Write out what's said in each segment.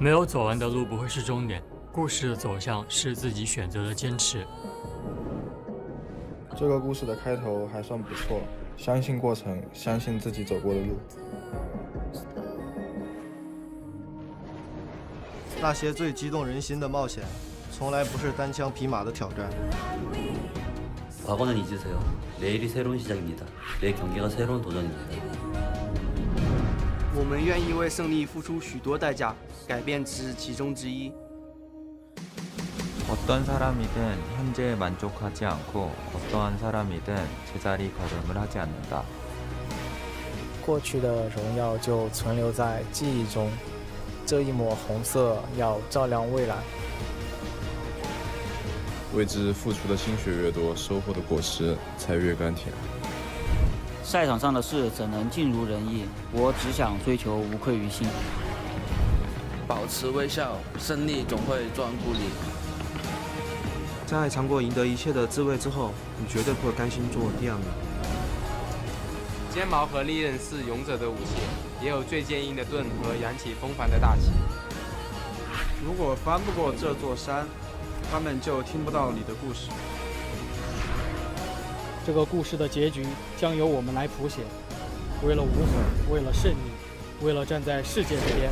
没有走完的路不会是终点，故事的走向是自己选择的坚持。这个故事的开头还算不错，相信过程，相信自己走过的路。那些最激动人心的冒险，从来不是单枪匹马的挑战。 과거는 잊으세요. 내일이 새로운 시작입니다. 내 경기가 새로운 도전입니다. 我们愿意为胜利付出许多代价，改变只是其中之一。 어떤 사람이든 현재에 만족하지 않고 어떠한 사람이든 제자리 걸음을 하지 않는다. 过去的荣耀就存留在记忆中，这一抹红色要照亮未来。 为之付出的心血越多，收获的果实才越甘甜。赛场上的事怎能尽如人意？我只想追求无愧于心。保持微笑，胜利总会专顾你。在尝过赢得一切的滋味之后，你绝对不会甘心做第二名。尖矛和利刃是勇者的武器，也有最坚硬的盾和扬起风帆的大旗。如果翻不过这座山， 他们就听不到你的故事。这个故事的结局将由我们来谱写。为了无悔，为了胜利，为了站在世界这边。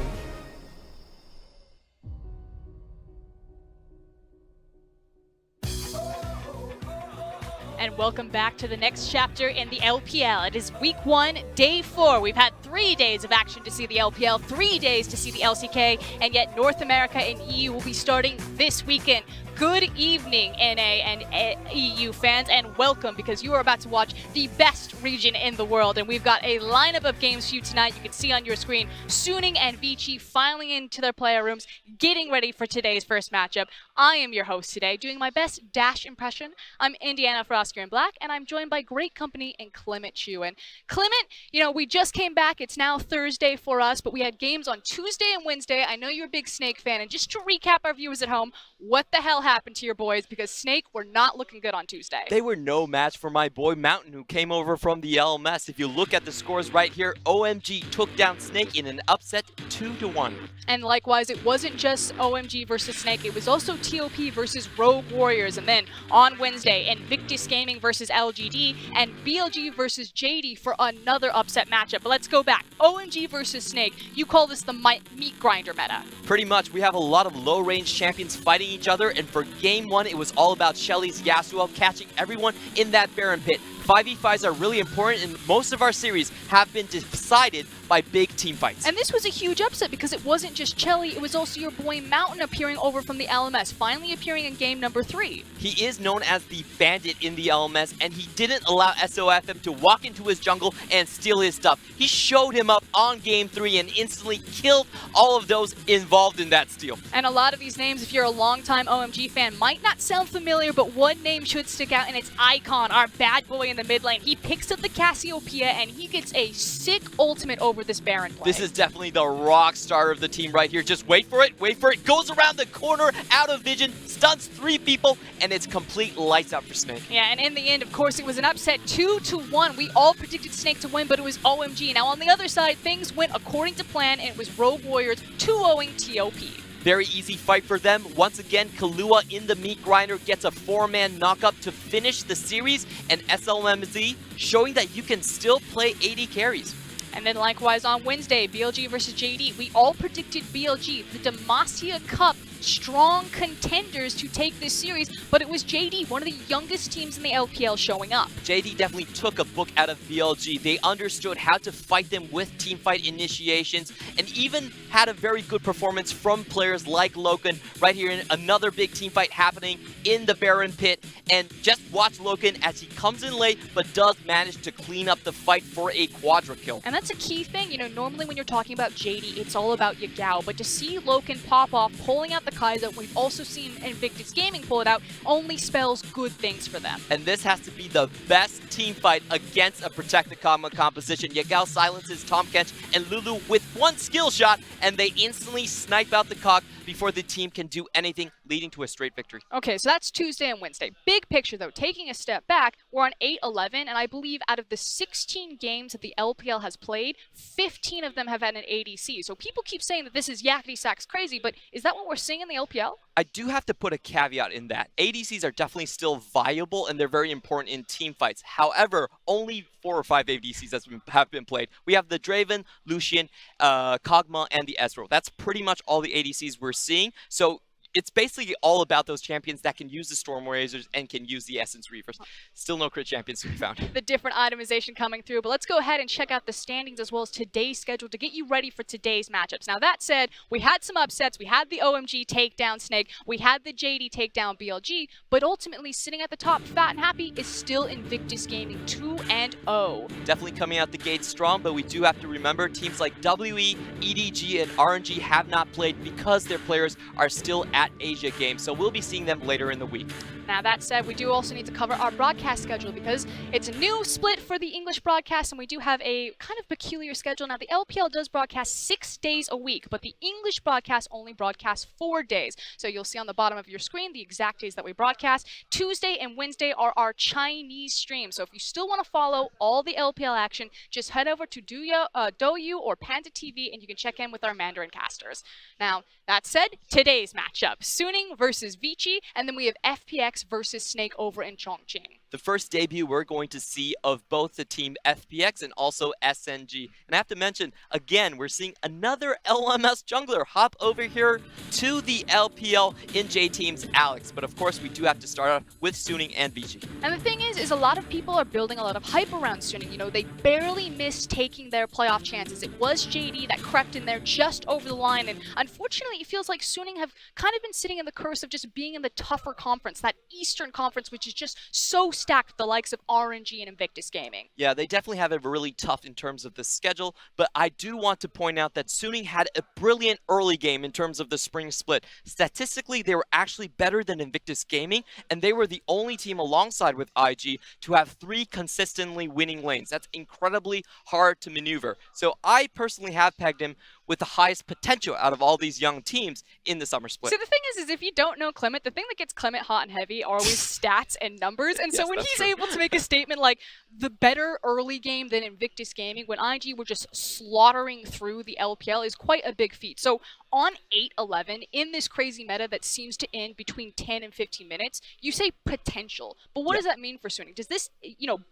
And welcome back to the next chapter in the LPL. It is week 1, day 4. We've had 3 days of action to see the LPL, 3 days to see the LCK, and yet North America and EU will be starting this weekend. Good evening, NA and EU fans, and welcome, because you are about to watch the best region in the world. And we've got a lineup of games for you tonight. You can see on your screen Suning and Vici filing into their player rooms, getting ready for today's first matchup. I am your host today, doing my best Dash impression. I'm Indiana Frosker in black, and I'm joined by great company and Clement Chu. And Clement, you know, we just came back. It's now Thursday for us, but we had games on Tuesday and Wednesday. I know you're a big Snake fan, and just to recap our viewers at home, what the hell happened to your boys? Because Snake were not looking good on Tuesday. They were no match for my boy Mountain, who came over from the LMS. If you look at the scores right here, OMG took down Snake in an upset 2-1. And likewise, it wasn't just OMG versus Snake, it was also TOP versus Rogue Warriors. And then on Wednesday, Invictus Gaming versus LGD, and BLG versus JD for another upset matchup. But let's go back. OMG versus Snake, you call this the meat grinder meta. Pretty much, we have a lot of low-range champions fighting each other, and for Game 1, it was all about Shelly's Yasuo catching everyone in that Baron pit. 5v5s are really important, and most of our series have been decided by big team fights. And this was a huge upset because it wasn't just Chelly, it was also your boy Mountain appearing over from the LMS, finally appearing in game number 3. He is known as the Bandit in the LMS, and he didn't allow SOFM to walk into his jungle and steal his stuff. He showed him up on game 3 and instantly killed all of those involved in that steal. And a lot of these names, if you're a longtime OMG fan, might not sound familiar, but one name should stick out, and it's Icon, our bad boy in the mid lane. He picks up the Cassiopeia, and he gets a sick ultimate over this Baron play. This is definitely the rock star of the team right here. Just wait for it, goes around the corner, out of vision, stuns 3 people, and it's complete lights out for Snake. Yeah, and in the end, of course, it was an upset 2-1. We all predicted Snake to win, but it was OMG. Now on the other side, things went according to plan, and it was Rogue Warriors 2-0ing TOP. Very easy fight for them. Once again, Kahlua in the meat grinder gets a 4-man knockup to finish the series, and SLMZ showing that you can still play AD carries. And then likewise on Wednesday, BLG versus JD. We all predicted BLG, the Demacia Cup, strong contenders to take this series, but it was JD, one of the youngest teams in the LPL, showing up. JD definitely took a book out of BLG. They understood how to fight them with teamfight initiations, and even had a very good performance from players like Loken right here in another big teamfight happening in the Baron pit. And just watch Loken as he comes in late, but does manage to clean up the fight for a quadra kill. And that's a key thing. You know, normally when you're talking about JD, it's all about Yagao, but to see Loken pop off, pulling out the Kai'Sa, we've also seen Invictus Gaming pull it out, only spells good things for them. And this has to be the best team fight against a Protect the Common composition. Yagao silences Tahm Kench and Lulu with one skill shot, and they instantly snipe out the cock before the team can do anything, leading to a straight victory. Okay, so that's Tuesday and Wednesday. Big picture, though, taking a step back, we're on 8-11, and I believe out of the 16 games that the LPL has played, 15 of them have had an ADC. So people keep saying that this is yakety sax crazy, but is that what we're seeing in the LPL? I do have to put a caveat in that. ADCs are definitely still viable, and they're very important in team fights. However, only 4 or 5 ADCs have been played. We have the Draven, Lucian, Kog'Maw, and the Ezreal. That's pretty much all the ADCs we're seeing. So it's basically all about those champions that can use the Storm Razors and can use the Essence Reavers. Still no crit champions to be found. The different itemization coming through, but let's go ahead and check out the standings as well as today's schedule to get you ready for today's matchups. Now that said, we had some upsets. We had the OMG takedown Snake. We had the JD takedown BLG, but ultimately sitting at the top fat and happy is still Invictus Gaming 2-0. Definitely coming out the gate strong, but we do have to remember teams like WE, EDG, and RNG have not played because their players are still at Asia Games, so we'll be seeing them later in the week. Now that said, we do also need to cover our broadcast schedule because it's a new split for the English broadcast, and we do have a kind of peculiar schedule. Now the LPL does broadcast 6 days a week, but the English broadcast only broadcasts 4 days. So you'll see on the bottom of your screen the exact days that we broadcast. Tuesday and Wednesday are our Chinese streams. So if you still want to follow all the LPL action, just head over to Douyu or Panda TV and you can check in with our Mandarin casters. Now, that said, today's matchup, Suning versus Vici, and then we have FPX versus Snake over in Chongqing. The first debut we're going to see of both the team FPX and also SNG. And I have to mention, again, we're seeing another LMS jungler hop over here to the LPL in J-Team's Alex. But of course, we do have to start off with Suning and Vici. And the thing is a lot of people are building a lot of hype around Suning. You know, they barely missed taking their playoff chances. It was JD that crept in there just over the line. And unfortunately, it feels like Suning have kind of been sitting in the curse of just being in the tougher conference, that Eastern Conference, which is just so stacked with the likes of RNG and Invictus Gaming. Yeah, they definitely have it really tough in terms of the schedule, but I do want to point out that Suning had a brilliant early game in terms of the spring split. Statistically, they were actually better than Invictus Gaming, and they were the only team alongside with IG to have 3 consistently winning lanes. That's incredibly hard to maneuver. So I personally have pegged him with the highest potential out of all these young teams in the summer split. So the thing is if you don't know Clement, the thing that gets Clement hot and heavy are always stats and numbers. And so when he's able to make a statement like the better early game than Invictus Gaming, when IG were just slaughtering through the LPL, is quite a big feat. So on 8-11, in this crazy meta that seems to end between 10 and 15 minutes, you say potential. But what does that mean for Suning? Does this,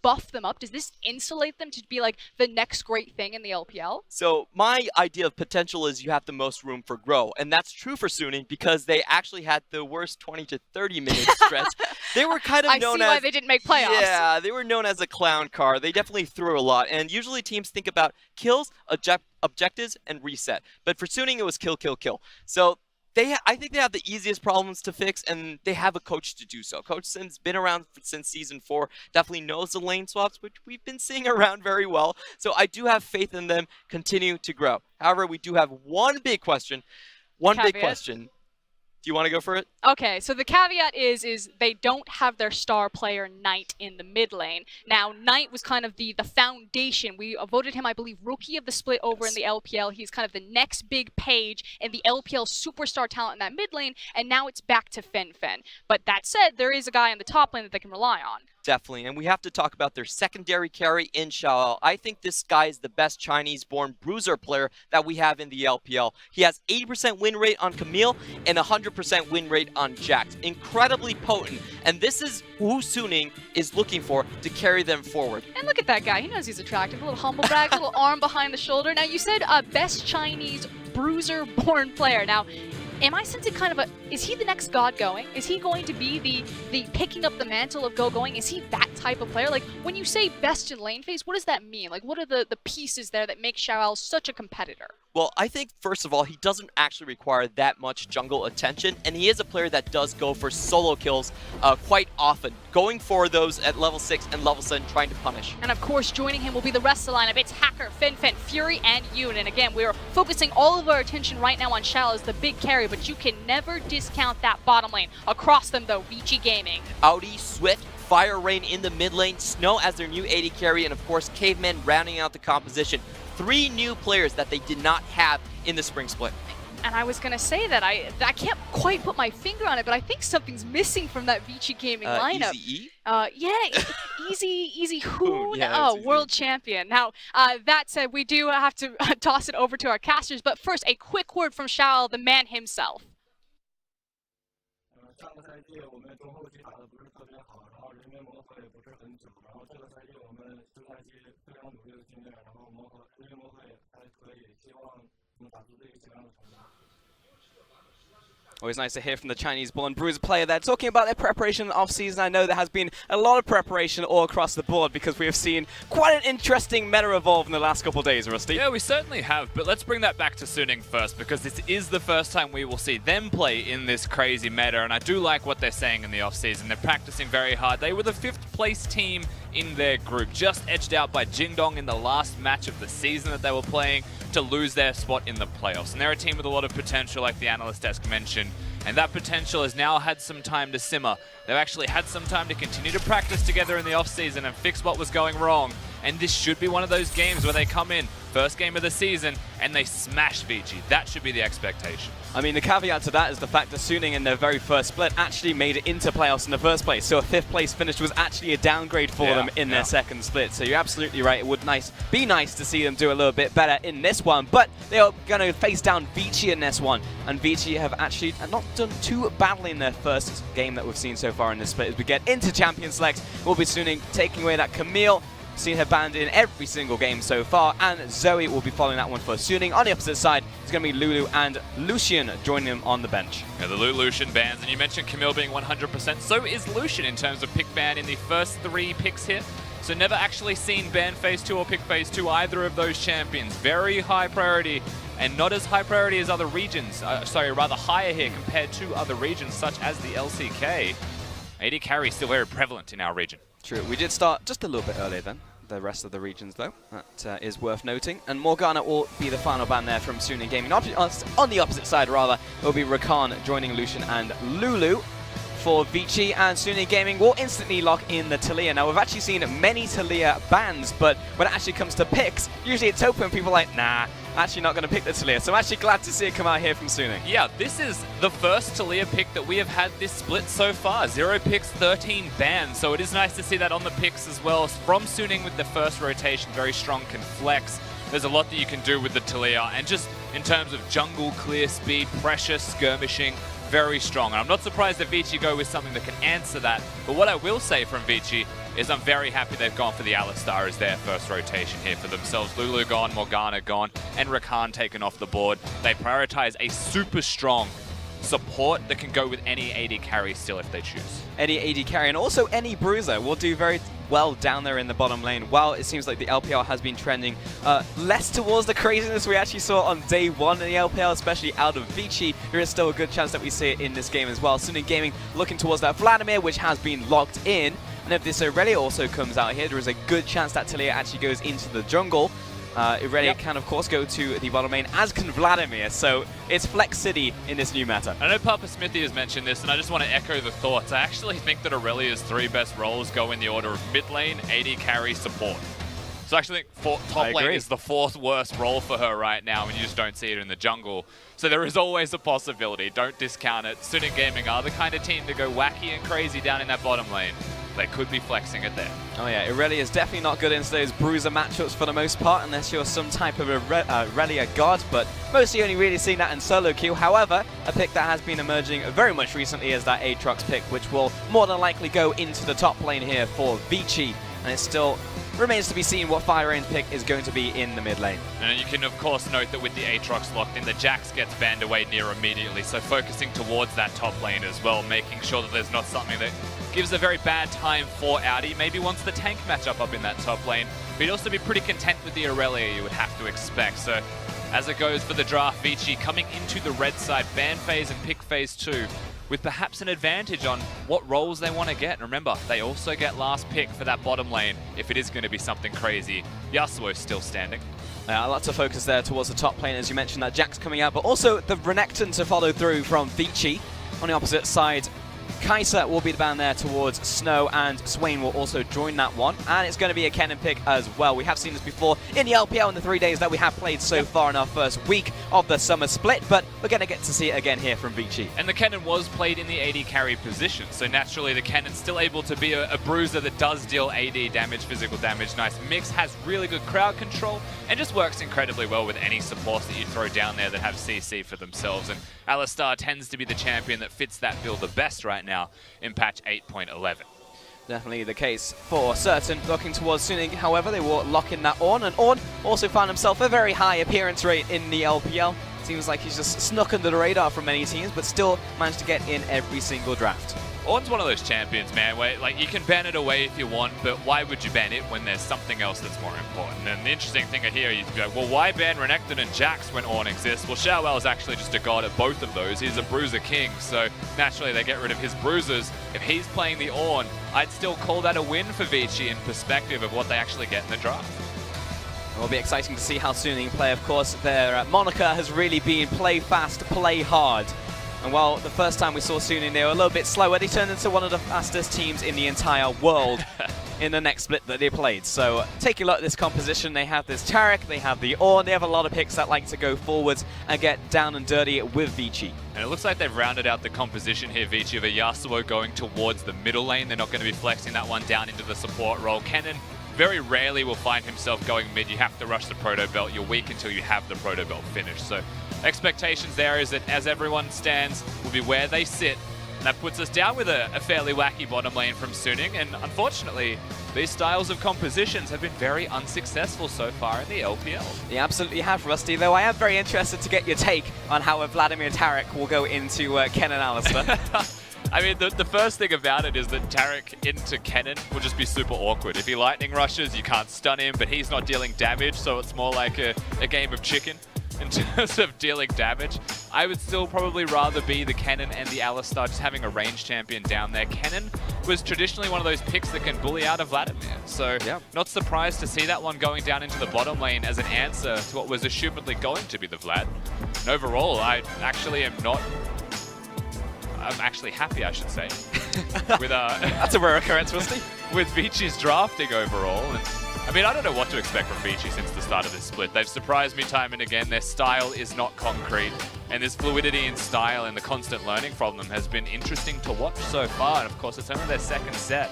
buff them up? Does this insulate them to be like the next great thing in the LPL? So my idea of potential is you have the most room for grow. And that's true for Suning because they actually had the worst 20 to 30 minute stretch. They were kind of known as... I see why they didn't make playoffs. Yeah, they were known as a clown car. They definitely threw a lot. And usually teams think about kills, objectives, and reset. But for Suning, it was kill, kill, kill. So I think they have the easiest problems to fix, and they have a coach to do so. Coach Sim's been around since Season 4, definitely knows the lane swaps, which we've been seeing around very well. So I do have faith in them continue to grow. However, we do have one big question. Big question. Do you want to go for it? Okay, so the caveat is they don't have their star player Knight in the mid lane. Now, Knight was kind of the foundation. We voted him, I believe, Rookie of the Split over in the LPL. He's kind of the next big page in the LPL superstar talent in that mid lane, and now it's back to Fen. But that said, there is a guy in the top lane that they can rely on. Definitely, and we have to talk about their secondary carry in Xiao. I think this guy is the best Chinese-born bruiser player that we have in the LPL. He has 80% win rate on Camille and 100% win rate on Jax. Incredibly potent, and this is who Suning is looking for to carry them forward. And look at that guy. He knows he's attractive. A little humble brag, a little arm behind the shoulder. Now, you said best Chinese bruiser-born player. Now, am I sensing kind of is he the next God going? Is he going to be the picking up the mantle of Go Going? Is he that type of player? Like, when you say best in lane phase, what does that mean? Like, what are the pieces there that make Xiao such a competitor? Well, I think, first of all, he doesn't actually require that much jungle attention, and he is a player that does go for solo kills quite often, going for those at level 6 and level 7, trying to punish. And of course, joining him will be the rest of the lineup. It's Hacker, Fen, Fury, and Yoon. And again, we're focusing all of our attention right now on Xiao as the big carry, but you can never discount that bottom lane. Across them, though, Vici Gaming. Audi, Swift, Fire Rain in the mid lane, Snow as their new AD carry, and of course, Caveman rounding out the composition. 3 new players that they did not have in the spring split. And I was going to say that I can't quite put my finger on it, but I think something's missing from that Vici Gaming lineup. Easy E? Yeah, Easy Hoon, Yeah, world champion. Now, that said, we do have to toss it over to our casters, but first, a quick word from Shao, the man himself. Always nice to hear from the Chinese-born Bruiser player there talking about their preparation off-season. I know there has been a lot of preparation all across the board because we have seen quite an interesting meta evolve in the last couple of days, Rusty. Yeah, we certainly have, but let's bring that back to Suning first because this is the first time we will see them play in this crazy meta, and I do like what they're saying in the off-season. They're practicing very hard. They were the 5th place team in their group, just edged out by Jingdong in the last match of the season that they were playing to lose their spot in the playoffs. And they're a team with a lot of potential, like the analyst desk mentioned, and that potential has now had some time to simmer. They've actually had some time to continue to practice together in the off-season and fix what was going wrong. And this should be one of those games where they come in, first game of the season, and they smash Vici. That should be the expectation. I mean, the caveat to that is the fact that Suning in their very first split actually made it into playoffs in the first place. So a 5th place finish was actually a downgrade for them in their second split. So you're absolutely right. It would be nice to see them do a little bit better in this one. But they are going to face down Vici in this one. And Vici have actually not done too badly in their first game that we've seen so far in this split. As we get into Champion Select, we'll be Suning taking away that Camille. Seen her banned in every single game so far, and Zoe will be following that one for Suning. On the opposite side, it's going to be Lulu and Lucian joining them on the bench. Yeah, the Lucian bans, and you mentioned Camille being 100%. So is Lucian in terms of pick ban in the first 3 picks here. So never actually seen ban phase 2 or pick phase 2 either of those champions. Very high priority, and not as high priority as other regions. Rather higher here compared to other regions such as the LCK. AD carry still very prevalent in our region. True, we did start just a little bit earlier than the rest of the regions, though. That is worth noting. And Morgana will be the final ban there from Suning Gaming. On the opposite side, rather, it will be Rakan joining Lucian and Lulu for Vici, and Suning Gaming will instantly lock in the Taliyah. Now, we've actually seen many Taliyah bans, but when it actually comes to picks, usually it's open. People are like, nah, actually not going to pick the Taliyah. So I'm actually glad to see it come out here from Suning. Yeah, this is the first Taliyah pick that we have had this split so far. 0 picks, 13 bans. So it is nice to see that on the picks as well. From Suning with the first rotation, very strong, can flex. There's a lot that you can do with the Taliyah. And just in terms of jungle, clear speed, pressure, skirmishing, very strong. And I'm not surprised that Vici go with something that can answer that. But what I will say from Vici is I'm very happy they've gone for the Alistar as their first rotation here for themselves. Lulu gone, Morgana gone, and Rakan taken off the board. They prioritize a super strong support that can go with any AD carry still if they choose. Any AD carry, and also any Bruiser will do very well down there in the bottom lane. While it seems like the LPL has been trending less towards the craziness we actually saw on day 1 in the LPL, especially out of Vici, there is still a good chance that we see it in this game as well. Suning Gaming looking towards that Vladimir, which has been locked in. And if this Aurelia also comes out here, there is a good chance that Taliyah actually goes into the jungle. Aurelia can, of course, go to the bottom lane, as can Vladimir, so it's Flex City in this new meta. I know Papa Smithy has mentioned this, and I just want to echo the thoughts. I actually think that Aurelia's 3 best roles go in the order of mid lane, AD carry, support. So I actually think top lane is the 4th worst role for her right now, and you just don't see it in the jungle. So there is always a possibility. Don't discount it. Suning Gaming are the kind of team to go wacky and crazy down in that bottom lane. They could be flexing it there. Oh yeah, Aurelia is definitely not good into those Bruiser matchups for the most part, unless you're some type of Aurelia god, but mostly only really seeing that in solo queue. However, a pick that has been emerging very much recently is that Aatrox pick, which will more than likely go into the top lane here for Vici, and it still remains to be seen what FireRain's pick is going to be in the mid lane. And you can, of course, note that with the Aatrox locked in, the Jax gets banned away near immediately, so focusing towards that top lane as well, making sure that there's not something that gives a very bad time for Audi. Maybe wants the tank matchup up in that top lane, but he'd also be pretty content with the Aurelia, you would have to expect. So as it goes for the draft, Vici coming into the red side, ban phase and pick phase 2, with perhaps an advantage on what roles they want to get. And remember, they also get last pick for that bottom lane if it is going to be something crazy. Yasuo's still standing. Lots of focus there towards the top lane, as you mentioned, that Jax coming out, but also the Renekton to follow through from Vici. On the opposite side, Kaiser will be the ban there towards Snow, and Swain will also join that one. And it's going to be a Kennen pick as well. We have seen this before in the LPL in the 3 days that we have played so far in our first week of the Summer Split, but we're going to get to see it again here from Vici. And the Kennen was played in the AD carry position, so naturally the Kennen's still able to be a bruiser that does deal AD damage, physical damage, nice mix, has really good crowd control, and just works incredibly well with any supports that you throw down there that have CC for themselves. And Alistar tends to be the champion that fits that build the best right now in patch 8.11. Definitely the case for certain. Looking towards Suning, however, they will lock in that Ornn, and Ornn also found himself a very high appearance rate in the LPL. Seems like he's just snuck under the radar from many teams, but still managed to get in every single draft. Ornn's one of those champions, man, where like you can ban it away if you want, but why would you ban it when there's something else that's more important? And the interesting thing here, you'd be like, well, why ban Renekton and Jax when Ornn exists? Well, Xiaowao is actually just a god at both of those. He's a bruiser king, so naturally they get rid of his bruisers. If he's playing the Ornn, I'd still call that a win for Vici in perspective of what they actually get in the draft. It will be exciting to see how Suning play. Of course, their moniker has really been play fast, play hard. And while the first time we saw Suning, they were a little bit slower, they turned into one of the fastest teams in the entire world in the next split that they played. So take a look at this composition. They have this Tarek, they have the Ornn, they have a lot of picks that like to go forwards and get down and dirty with Vici. And it looks like they've rounded out the composition here, Vici, of a Yasuo going towards the middle lane. They're not going to be flexing that one down into the support role. Kennen very rarely will find himself going mid. You have to rush the Proto Belt. You're weak until you have the Proto Belt finished. So expectations there is that as everyone stands will be where they sit. And that puts us down with a fairly wacky bottom lane from Suning. And unfortunately, these styles of compositions have been very unsuccessful so far in the LPL. They absolutely have, Rusty, though I am very interested to get your take on how Vladimir Tarek will go into Kennen Alistar. I mean, the first thing about it is that Tarek into Kennen will just be super awkward. If he lightning rushes, you can't stun him, but he's not dealing damage, so it's more like a game of chicken in terms of dealing damage. I would still probably rather be the Kennen and the Alistar, just having a range champion down there. Kennen was traditionally one of those picks that can bully out of Vladimir, so not surprised to see that one going down into the bottom lane as an answer to what was assumedly going to be the Vlad. And overall, I actually am not... I'm actually happy, I should say, with that's a rare occurrence, Rusty. With Vici's drafting overall. And I mean, I don't know what to expect from Vici since the start of this split. They've surprised me time and again. Their style is not concrete, and this fluidity in style and the constant learning from them has been interesting to watch so far. And of course, it's only their second set,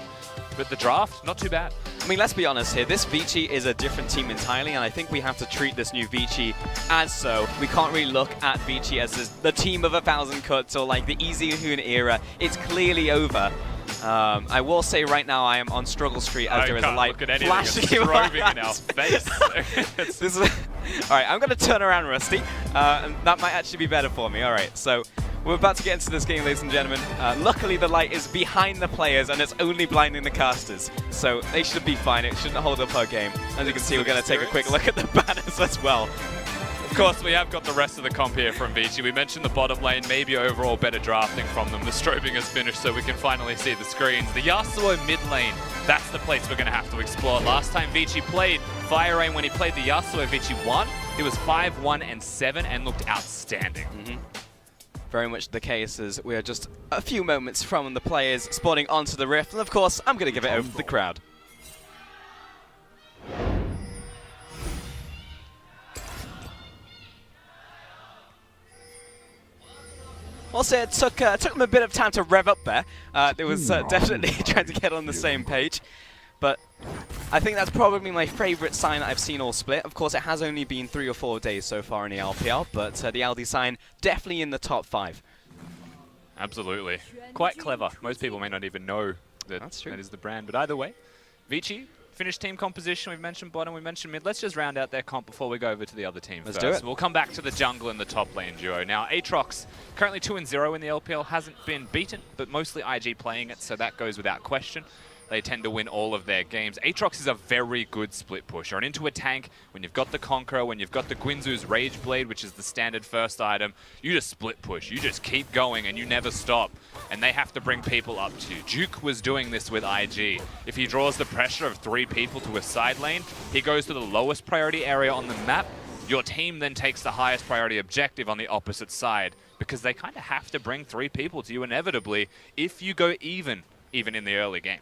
but the draft, not too bad. I mean, let's be honest here. This Vici is a different team entirely, and I think we have to treat this new Vici as so. We can't really look at Vici as the team of 1,000 cuts or like the Easy Hoon era. It's clearly over. I will say right now I am on struggle street as there is a light flashing in my in our face. All right, I'm going to turn around, Rusty, and that might actually be better for me. All right, so we're about to get into this game, ladies and gentlemen. Luckily, the light is behind the players, and it's only blinding the casters, so they should be fine. It shouldn't hold up our game. As you can see, we're going to take a quick look at the banners as well. Of course, we have got the rest of the comp here from Vici. We mentioned the bottom lane, maybe overall better drafting from them. The strobing is finished, so we can finally see the screens. The Yasuo mid lane, that's the place we're going to have to explore. Last time Vici played Fire Rain, when he played the Yasuo, Vici won. It was 5-1-7 and looked outstanding. Very much the case, as we are just a few moments from the players spawning onto the rift. And of course, I'm going to give it over to the crowd. Also, it took them a bit of time to rev up there. They was definitely trying to get on the same page. But I think that's probably my favorite sign that I've seen all split. Of course, it has only been 3 or 4 days so far in the LPL, but the LD sign definitely in the top 5. Absolutely. Quite clever. Most people may not even know that that is the brand. But either way, Vici, finished team composition. We've mentioned bottom, we mentioned mid. Let's just round out their comp before we go over to the other team Let's first. do it. We'll come back to the jungle and the top lane duo. Now, Aatrox, currently 2-0 in the LPL, hasn't been beaten, but mostly IG playing it, so that goes without question. They tend to win all of their games. Aatrox is a very good split pusher. And into a tank, when you've got the Conqueror, when you've got the Guinzu's Rage Blade, which is the standard first item, you just split push. You just keep going and you never stop. And they have to bring people up to you. Duke was doing this with IG. If he draws the pressure of 3 people to a side lane, he goes to the lowest priority area on the map. Your team then takes the highest priority objective on the opposite side, because they kind of have to bring 3 people to you inevitably if you go even in the early game.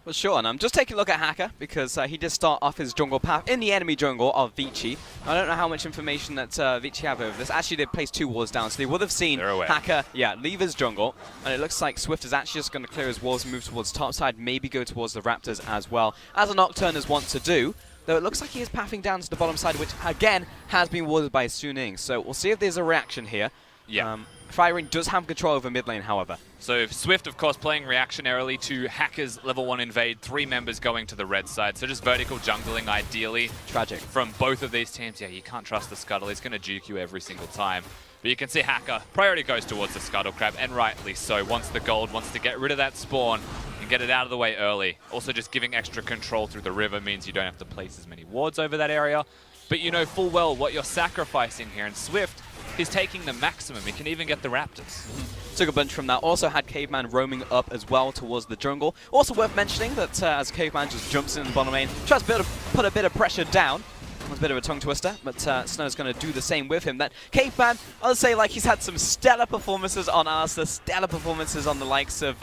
Well, sure, and I'm just taking a look at Hacker because he did start off his jungle path in the enemy jungle of Vici. I don't know how much information that Vici have over this. Actually, they placed 2 wards down, so they would have seen Hacker, leave his jungle. And it looks like Swift is actually just going to clear his walls and move towards top side, maybe go towards the Raptors as well, as a Nocturners want to do. Though it looks like he is pathing down to the bottom side, which, again, has been warded by Suning. So we'll see if there's a reaction here. Yeah. Firing does have control over mid lane, however. So Swift, of course, playing reactionarily to Hacker's level 1 invade, 3 members going to the red side. So just vertical jungling, ideally. Tragic. From both of these teams. Yeah, you can't trust the Scuttle. He's going to juke you every single time. But you can see Hacker, priority goes towards the Scuttle Crab, and rightly so. Wants the gold, wants to get rid of that spawn and get it out of the way early. Also, just giving extra control through the river means you don't have to place as many wards over that area. But you know full well what you're sacrificing here. And Swift, he's taking the maximum. He can even get the Raptors. Took a bunch from that. Also had Caveman roaming up as well towards the jungle. Also worth mentioning that as Caveman just jumps in the bottom lane, tries to put a bit of pressure down. That's a bit of a tongue twister, but Snow's going to do the same with him. That Caveman, I'll say, like, he's had some stellar performances on Alistair, stellar performances on the likes of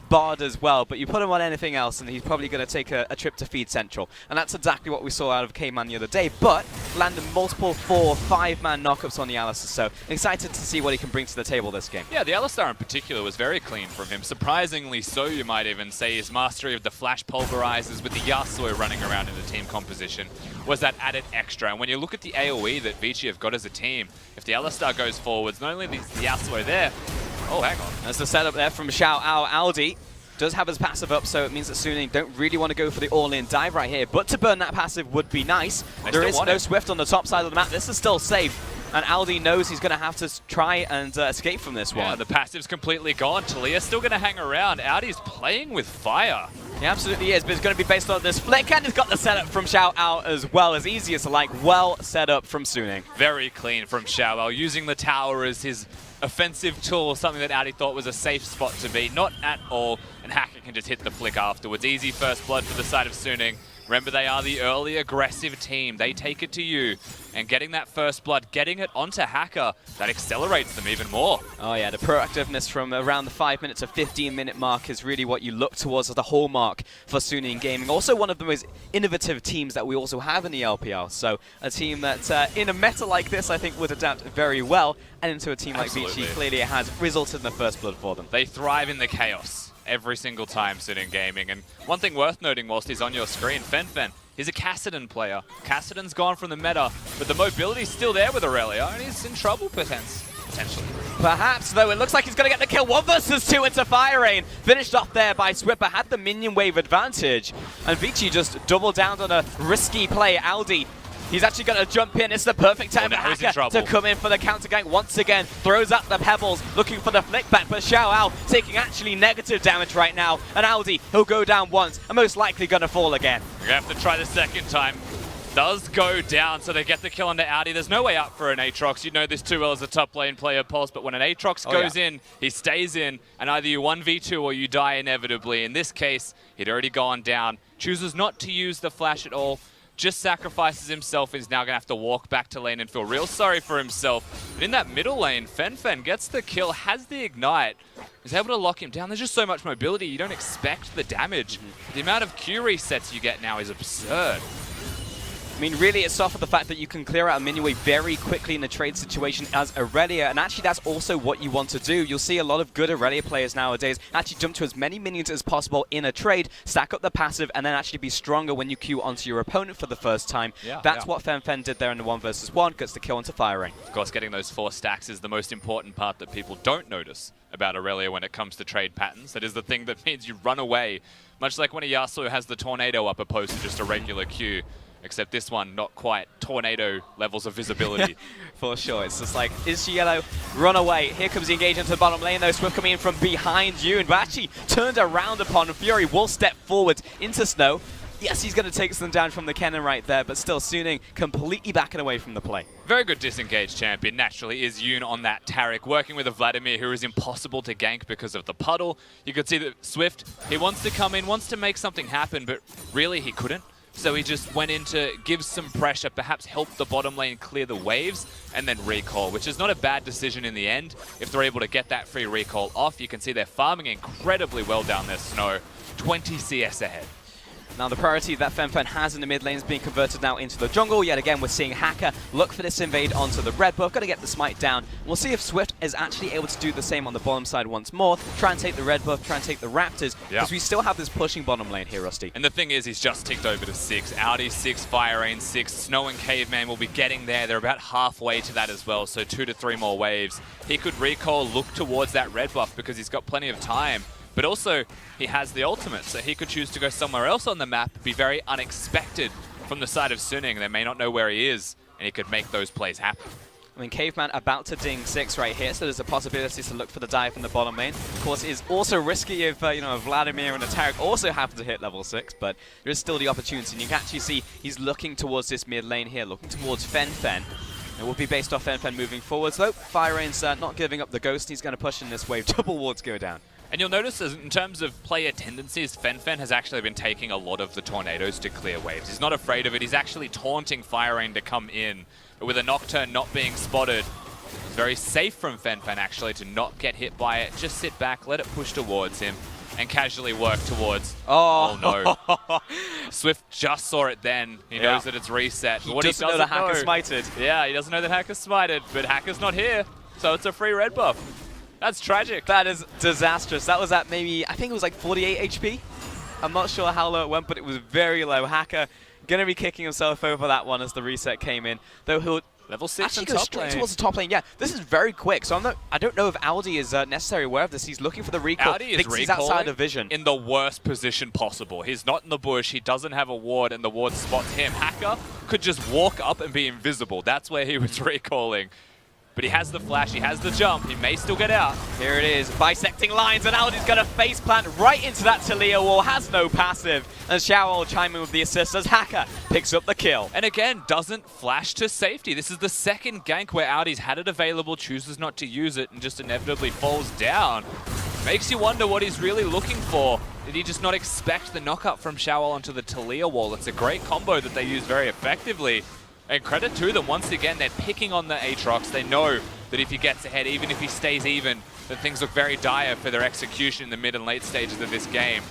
Bard as well, but you put him on anything else and he's probably going to take a trip to Feed Central. And that's exactly what we saw out of Caveman the other day, but landed multiple 4-, 5-man knockups on the Alistair, so excited to see what he can bring to the table this game. Yeah, the Alistair in particular was very clean from him. Surprisingly so, you might even say. His mastery of the flash pulverizers with the Yasuo running around in the team composition was that added extra. And when you look at the AoE that Vici have got as a team, if the Alistair goes forwards, not only is the Yasuo there, oh, hang on. There's the setup there from Xiao Ao. Aldi does have his passive up, so it means that Suning don't really want to go for the all-in dive right here, but to burn that passive would be nice. There is no Swift on the top side of the map. This is still safe, and Aldi knows he's going to have to try and escape from this one. Yeah, the passive's completely gone. Talia's still going to hang around. Aldi's playing with fire. He absolutely is, but it's going to be based on this flick, and he's got the setup from Xiao Ao as well, as easy as like, well set up from Suning. Very clean from Xiao Ao, using the tower as his offensive tool, something that Audi thought was a safe spot to be. Not at all, and Hacker can just hit the flick afterwards. Easy first blood for the side of Suning. Remember, they are the early aggressive team. They take it to you, and getting that first blood, getting it onto Hacker, that accelerates them even more. Oh yeah, the proactiveness from around the 5 minute to 15-minute mark is really what you look towards as the hallmark for Suning Gaming. Also one of the most innovative teams that we also have in the LPL. So a team that in a meta like this, I think would adapt very well, and into a team like Vici, clearly it has resulted in the first blood for them. They thrive in the chaos every single time Suning Gaming. And one thing worth noting whilst he's on your screen, Fen, he's a Kassadin player. Kassadin's gone from the meta, but the mobility's still there with Aurelia, and he's in trouble potentially. Perhaps, though, it looks like he's going to get the kill. 1 versus 2 into Fire Rain. Finished off there by Swipper, had the minion wave advantage. And Vici just doubled down on a risky play. Aldi, he's actually going to jump in. It's the perfect time for Hacker to come in for the counter gank once again. Throws out the pebbles, looking for the flick back, but Xiao Ao taking actually negative damage right now. And Aldi, he'll go down once and most likely going to fall again. We're going to have to try the second time. Does go down, so they get the kill onto Audi. There's no way out for an Aatrox. You know this too well as a top lane player, Pulse, but when an Aatrox goes in, he stays in, and either you 1v2 or you die inevitably. In this case, he'd already gone down. Chooses not to use the flash at all. Just sacrifices himself. He's now going to have to walk back to lane and feel real sorry for himself. But in that middle lane, Fen gets the kill, has the ignite, is able to lock him down. There's just so much mobility, you don't expect the damage. The amount of Q resets you get now is absurd. I mean, really, it's off of the fact that you can clear out a minion wave very quickly in a trade situation as Aurelia, and actually that's also what you want to do. You'll see a lot of good Aurelia players nowadays actually jump to as many minions as possible in a trade, stack up the passive, and then actually be stronger when you queue onto your opponent for the first time. That's what Fen did there in the 1 versus 1, gets the kill onto Fire Rain. Of course, getting those 4 stacks is the most important part that people don't notice about Aurelia when it comes to trade patterns. That is the thing that means you run away, much like when a Yasuo has the Tornado up opposed to just a regular Q. Except this one, not quite tornado levels of visibility. For sure. It's just like, is she yellow? Run away. Here comes the engagement to the bottom lane, though. Swift coming in from behind you, and actually turned around upon Fury. Will step forward into Snow. Yes, he's going to take them down from the cannon right there, but still Suning completely backing away from the play. Very good disengaged champion. Naturally is Yoon on that Taric, working with a Vladimir who is impossible to gank because of the puddle. You could see that Swift, he wants to come in, wants to make something happen, but really he couldn't. So he just went in to give some pressure, perhaps help the bottom lane clear the waves, and then recall, which is not a bad decision in the end. If they're able to get that free recall off, you can see they're farming incredibly well down their Snow. 20 CS ahead. Now the priority that FenFen has in the mid lane is being converted now into the jungle. Yet again, we're seeing Hacker look for this invade onto the red buff. Got to get the smite down. We'll see if Swift is actually able to do the same on the bottom side once more. Try and take the red buff, try and take the Raptors. Because we still have this pushing bottom lane here, Rusty. And the thing is, he's just ticked over to 6. Audi 6, FireRain 6. Snow and Caveman will be getting there. They're about halfway to that as well, so 2 to 3 more waves. He could recall, look towards that red buff because he's got plenty of time. But also, he has the ultimate, so he could choose to go somewhere else on the map, be very unexpected from the side of Suning. They may not know where he is, and he could make those plays happen. I mean, Caveman about to ding 6 right here, so there's a possibility to look for the dive in the bottom lane. Of course, it is also risky if, Vladimir and Atarik also happen to hit level 6, but there is still the opportunity. And you can actually see he's looking towards this mid lane here, looking towards FenFen. It will be based off FenFen moving forwards, though. FireRain's not giving up the ghost. He's going to push in this wave. Double wards go down. And you'll notice in terms of player tendencies, FenFen has actually been taking a lot of the tornadoes to clear waves. He's not afraid of it. He's actually taunting FireRain to come in. But with a Nocturne not being spotted, it's very safe from FenFen actually to not get hit by it. Just sit back, let it push towards him, and casually work towards... Oh no. Swift just saw it then. He knows that it's reset. He doesn't know that Hacker's smited. Yeah, he doesn't know that Hacker's smited, but Hacker's not here. So it's a free red buff. That's tragic. That is disastrous. That was at maybe, I think it was like 48 HP. I'm not sure how low it went, but it was very low. Hacker going to be kicking himself over that one as the reset came in. Though he'll level 6 actually and go top straight lane. towards the top lane. Yeah, this is very quick. So I don't know if Audi is necessarily aware of this. He's looking for the recall. Audi is thinks he's outside of vision. In the worst position possible. He's not in the bush. He doesn't have a ward, and the ward spots him. Hacker could just walk up and be invisible. That's where he was recalling. But he has the flash, he has the jump, he may still get out. Here it is, bisecting lines, and Audi's going to face plant right into that Talia wall, has no passive. And Xiao will chime in with the assist as Hacker picks up the kill. And again, doesn't flash to safety. This is the second gank where Audi's had it available, chooses not to use it, and just inevitably falls down. Makes you wonder what he's really looking for. Did he just not expect the knockup from Xiao onto the Talia wall? It's a great combo that they use very effectively. And credit to them, once again, they're picking on the Aatrox. They know that if he gets ahead, even if he stays even, then things look very dire for their execution in the mid and late stages of this game.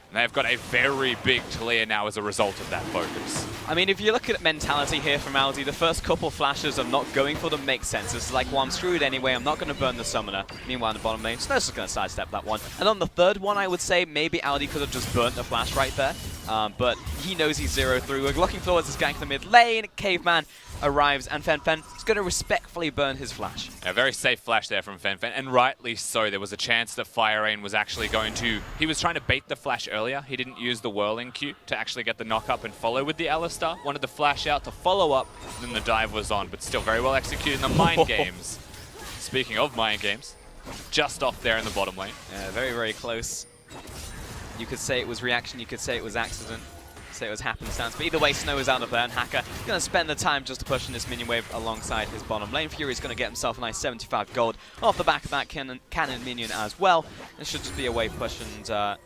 And they've got a very big Talia now as a result of that focus. I mean, if you look at mentality here from Audi, the first couple flashes of not going for them makes sense. It's like, well, I'm screwed anyway, I'm not going to burn the summoner. Meanwhile, in the bottom lane, Snow's just going to sidestep that one. And on the third one, I would say maybe Audi could have just burnt the flash right there. But he knows he's 0 through. We're looking towards this gank in the mid lane. Caveman arrives, and FenFen is going to respectfully burn his flash. A very safe flash there from FenFen, and rightly so. There was a chance that FireRain was actually going to... He was trying to bait the flash earlier. He didn't use the whirling Q to actually get the knock up and follow with the Alistar. Wanted the flash out to follow up, then the dive was on, but still very well executed in the mind games. Speaking of mind games, just off there in the bottom lane. Yeah, very, very close. You could say it was reaction, you could say it was accident, say it was happenstance, but either way, Snow is out of there, and Hacker going to spend the time just to push in this minion wave alongside his bottom lane. Fury's going to get himself a nice 75 gold off the back of that cannon minion as well. It should just be a wave push and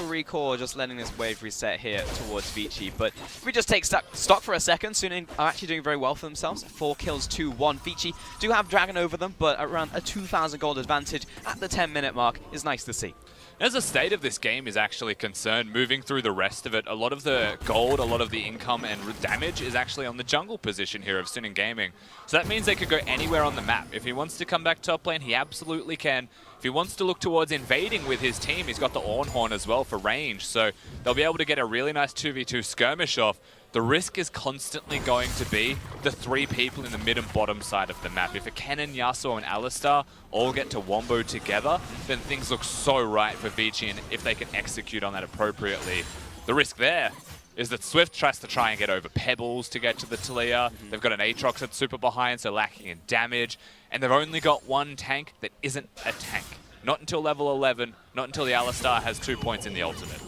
recall, just letting this wave reset here towards Vici. But if we just take stock for a second, Suning are actually doing very well for themselves. 4 kills to 1. Vici do have Dragon over them, but around a 2,000 gold advantage at the 10-minute mark is nice to see. As the state of this game is actually concerned, moving through the rest of it, a lot of the gold, a lot of the income and damage is actually on the jungle position here of Suning Gaming. So that means they could go anywhere on the map. If he wants to come back top lane, he absolutely can. If he wants to look towards invading with his team, he's got the Ornhorn as well for range. So they'll be able to get a really nice 2v2 skirmish off. The risk is constantly going to be the 3 people in the mid and bottom side of the map. If a Kennen, Yasuo, and Alistar all get to wombo together, then things look so right for Vici, and if they can execute on that appropriately. The risk there is that Swift tries to try and get over Pebbles to get to the Talia. They've got an Aatrox that's super behind, so lacking in damage. And they've only got one tank that isn't a tank. Not until level 11, not until the Alistar has 2 points in the ultimate.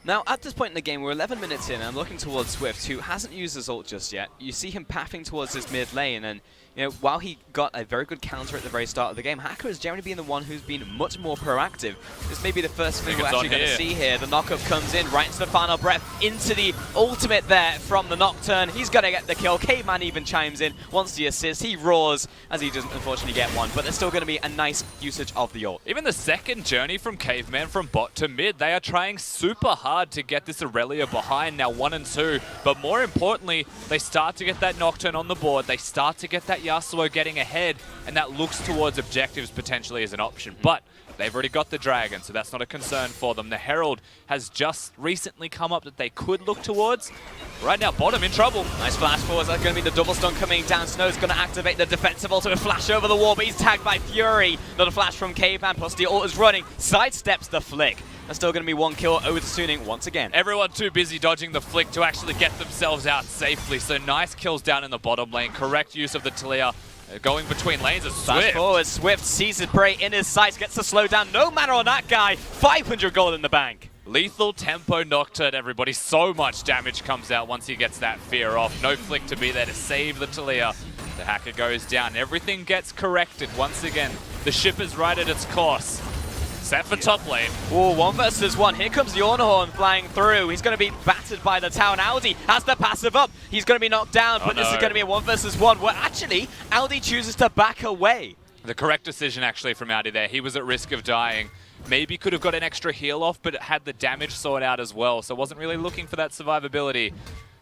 Now, at this point in the game, we're 11 minutes in, and I'm looking towards Swift, who hasn't used his ult just yet. You see him pathing towards his mid lane, and you know, while he got a very good counter at the very start of the game, Hacker has generally been the one who's been much more proactive. This may be the first thing we're actually going to see here. The knockup comes in right into the final breath, into the ultimate there from the Nocturne. He's going to get the kill. Caveman even chimes in, wants the assist. He roars as he doesn't unfortunately get one, but there's still going to be a nice usage of the ult. Even the second journey from Caveman from bot to mid, they are trying super hard to get this Aurelia behind, now 1 and 2. But more importantly, they start to get that Nocturne on the board. They start to get that Yasuo getting ahead, and that looks towards objectives potentially as an option. But they've already got the Dragon, so that's not a concern for them. The Herald has just recently come up that they could look towards. Right now, bottom in trouble. Nice flash forwards. That's going to be the double stun coming down. Snow's going to activate the defensive ultimate flash over the wall, but he's tagged by Fury. Another flash from Caveman, plus the ult is running. Sidesteps the flick. There's still going to be 1 kill over the Suning once again. Everyone too busy dodging the flick to actually get themselves out safely. So nice kills down in the bottom lane. Correct use of the Talia. Going between lanes is Swift. Flash forward, Swift sees his prey in his sights, gets the slow down. No matter on that guy, 500 gold in the bank. Lethal tempo Nocturne, everybody. So much damage comes out once he gets that fear off. No flick to be there to save the Talia. The Hacker goes down. Everything gets corrected once again. The ship is right at its course. Set for top lane. Oh, 1 versus 1. Here comes the Ornhorn flying through. He's going to be battered by the town. Aldi has the passive up. He's going to be knocked down, but this is going to be a 1 versus 1. Where actually, Aldi chooses to back away. The correct decision actually from Aldi there. He was at risk of dying. Maybe could have got an extra heal off, but it had the damage sorted out as well. So wasn't really looking for that survivability.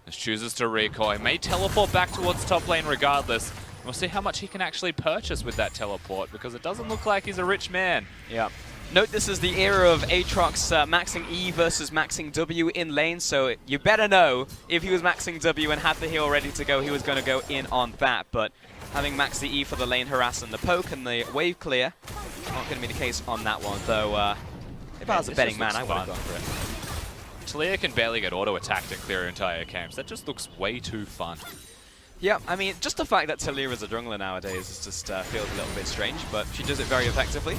Just chooses to recoil. He may teleport back towards top lane regardless. We'll see how much he can actually purchase with that teleport, because it doesn't look like he's a rich man. Yeah. Note this is the era of Aatrox maxing E versus maxing W in lane, so you better know if he was maxing W and had the heal ready to go, he was going to go in on that. But having maxed the E for the lane harass and the poke and the wave clear, not going to be the case on that one, though. If I was a betting man, I would have gone for it. Talia can barely get auto-attacked and clear entire camps. That just looks way too fun. Yeah, I mean, just the fact that Talia is a jungler nowadays is just feels a little bit strange, but she does it very effectively.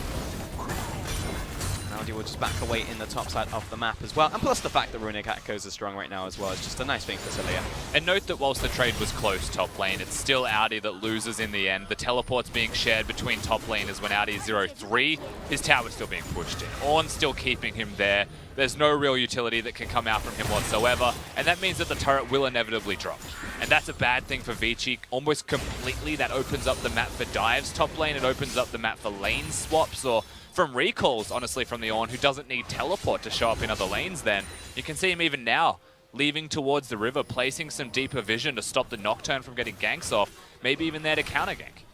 Aldi will just back away in the top side of the map as well. And plus the fact that Runic Echoes is strong right now as well is just a nice thing for Talia. And note that whilst the trade was close top lane, it's still Audi that loses in the end. The teleport's being shared between top laners when Audi is 0-3. His tower's still being pushed in. Ornn's still keeping him there. There's no real utility that can come out from him whatsoever. And that means that the turret will inevitably drop. And that's a bad thing for Vici. Almost completely, that opens up the map for dives top lane. It opens up the map for lane swaps or from recalls, honestly, from the Ornn, who doesn't need teleport to show up in other lanes then. You can see him even now, leaving towards the river, placing some deeper vision to stop the Nocturne from getting ganks off, maybe even there to counter gank.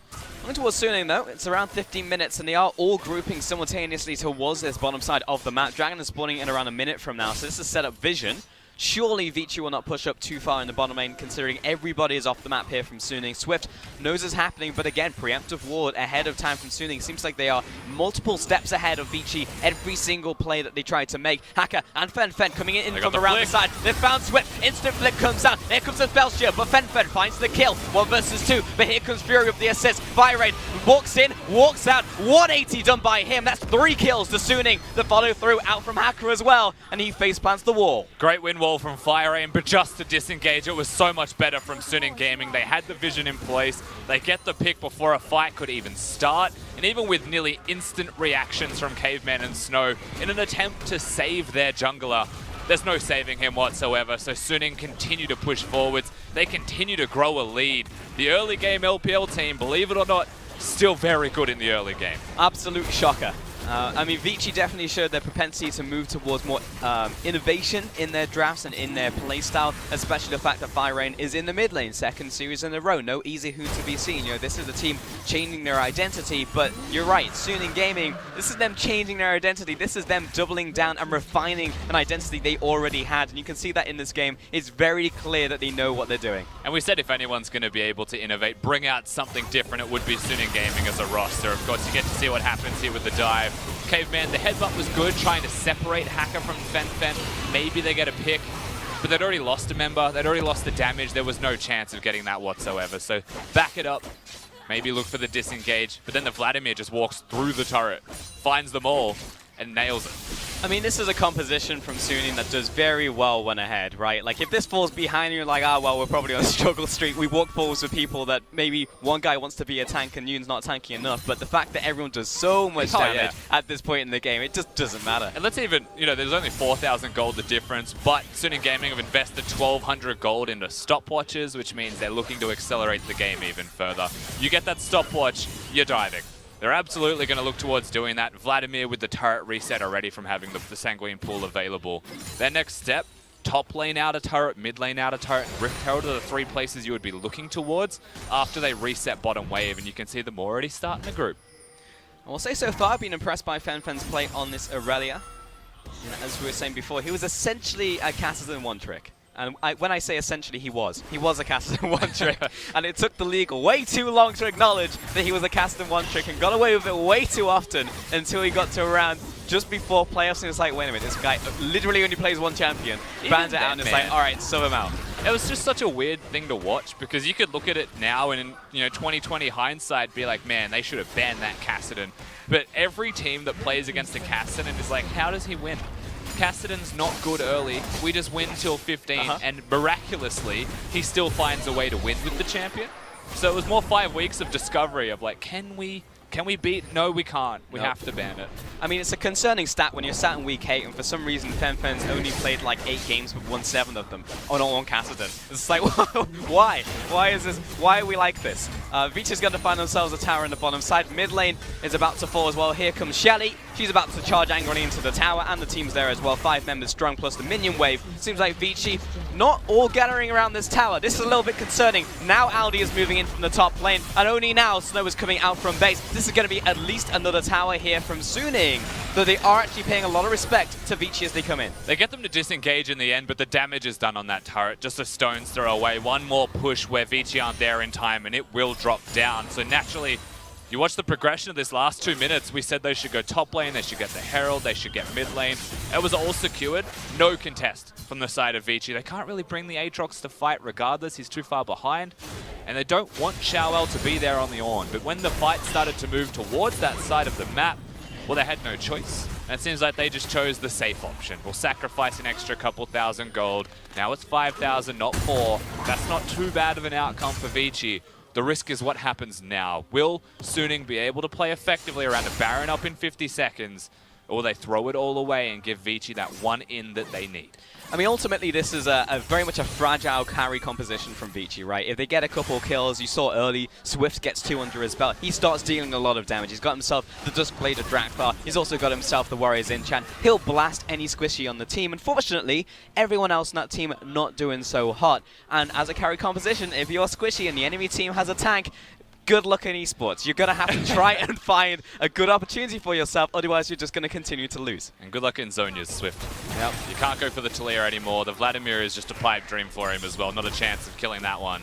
Going towards Suning though, it's around 15 minutes and they are all grouping simultaneously towards this bottom side of the map. Dragon is spawning in around a minute from now, so this is set up vision. Surely Vici will not push up too far in the bottom lane, considering everybody is off the map here from Suning. Swift knows it's happening, but again, preemptive ward ahead of time from Suning. Seems like they are multiple steps ahead of Vici every single play that they try to make. Hacker and Fen coming in from around the side. They found Swift. Instant flick comes out. Here comes the spell shield, but Fen finds the kill. 1 versus 2, but here comes Fury with the assist. Fire walks in, walks out. 180 done by him. That's 3 kills to Suning. The follow through out from Hacker as well, and he face plants the wall. Great win wall from Fire Aim, but just to disengage, it was so much better from Suning Gaming. They had the vision in place. They get the pick before a fight could even start. And even with nearly instant reactions from Caveman and Snow in an attempt to save their jungler, there's no saving him whatsoever. So Suning continue to push forwards. They continue to grow a lead. The early game LPL team, believe it or not, still very good in the early game. Absolute shocker. I mean, Vici definitely showed their propensity to move towards more innovation in their drafts and in their playstyle, especially the fact that Fire Rain is in the mid lane, 2nd series in a row. No easy who to be seen. You know, this is the team changing their identity, but you're right, Suning Gaming, this is them changing their identity. This is them doubling down and refining an identity they already had, and you can see that in this game. It's very clear that they know what they're doing. And we said if anyone's going to be able to innovate, bring out something different, it would be Suning Gaming as a roster. Of course, you get to see what happens here with the dive. Caveman, the headbutt was good, trying to separate Hacker from Fen. Maybe they get a pick, but they'd already lost a member. They'd already lost the damage. There was no chance of getting that whatsoever. So back it up. Maybe look for the disengage. But then the Vladimir just walks through the turret, finds them all. and nails it. I mean, this is a composition from Suning that does very well when ahead, right? Like, if this falls behind you, like, ah, well, we're probably on a struggle streak. We walk forwards with people that maybe one guy wants to be a tank and Yoon's not tanky enough. But the fact that everyone does so much damage at this point in the game, it just doesn't matter. And let's even, you know, there's only 4,000 gold the difference, but Suning Gaming have invested 1,200 gold into stopwatches, which means they're looking to accelerate the game even further. You get that stopwatch, you're diving. They're absolutely going to look towards doing that. Vladimir with the turret reset already from having the Sanguine pool available. Their next step, top lane outer turret, mid lane outer turret, Rift Herald are the 3 places you would be looking towards after they reset bottom wave, and you can see them already starting the group. I will say so far, I've been impressed by Fenfen's play on this Aurelia. You know, as we were saying before, he was essentially a Cassidy one trick. And when I say essentially, he was a Cassidy one trick. And it took the league way too long to acknowledge that he was a Cassidy one trick and got away with it way too often until he got to around just before playoffs and it's like, wait a minute, this guy literally only plays one champion, bans it out and it's like, all right, sub him out. It was just such a weird thing to watch because you could look at it now and in 2020 hindsight be like, man, they should have banned that Cassidy. But every team that plays against a Cassidy is like, how does he win? Cassidy's not good early. We just win till 15, and miraculously, he still finds a way to win with the champion. So it was more 5 weeks of discovery of like, can we beat? No, we can't. We have to ban it. I mean, it's a concerning stat when you're sat in week 8 and for some reason Fenfen's only played like 8 games but won 7 of them on Cassidy. It's like, why? Why is this? Why are we like this? Vici's going to find themselves a tower in the bottom side. Mid lane is about to fall as well. Here comes Shelly. She's about to charge angrily into the tower, and the team's there as well. 5 members strong plus the minion wave. Seems like Vici not all gathering around this tower. This is a little bit concerning. Now Aldi is moving in from the top lane, and only now Snow is coming out from base. This is going to be at least another tower here from Suning, though they are actually paying a lot of respect to Vici as they come in. They get them to disengage in the end, but the damage is done on that turret. Just a stone's throw away. One more push where Vici aren't there in time, and it will drop down. So naturally, you watch the progression of this last 2 minutes. We said they should go top lane, they should get the Herald, they should get mid lane. It was all secured. No contest from the side of Vici. They can't really bring the Aatrox to fight regardless. He's too far behind. And they don't want Xiaowel to be there on the Ornn. But when the fight started to move towards that side of the map, well, they had no choice. And it seems like they just chose the safe option. We'll sacrifice an extra couple thousand gold. Now it's 5,000, not 4. That's not too bad of an outcome for Vici. The risk is what happens now. Will Suning be able to play effectively around a Baron up in 50 seconds? Or will they throw it all away and give Vici that one in that they need? I mean, ultimately, this is a very much a fragile carry composition from Vici, right? If they get a couple kills, you saw early, Swift gets 2 under his belt. He starts dealing a lot of damage. He's got himself the Duskblade of Drakthar. He's also got himself the Warriors Enchant. He'll blast any squishy on the team. Unfortunately, everyone else in that team not doing so hot. And as a carry composition, if you're squishy and the enemy team has a tank, good luck in esports. You're going to have to try and find a good opportunity for yourself, otherwise you're just going to continue to lose. And good luck in Zonya's Swift. Yep. You can't go for the Talia anymore. The Vladimir is just a pipe dream for him as well. Not a chance of killing that one.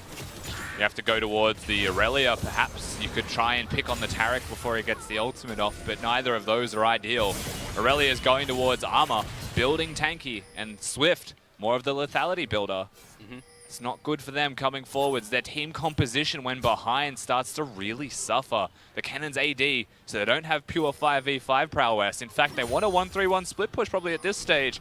You have to go towards the Aurelia, perhaps. You could try and pick on the Taric before he gets the ultimate off, but neither of those are ideal. Aurelia is going towards armor, building tanky, and Swift, more of the lethality builder. It's not good for them coming forwards. Their team composition when behind starts to really suffer. The Cannon's AD, so they don't have pure 5v5 prowess. In fact, they want a 1-3-1 split push probably at this stage.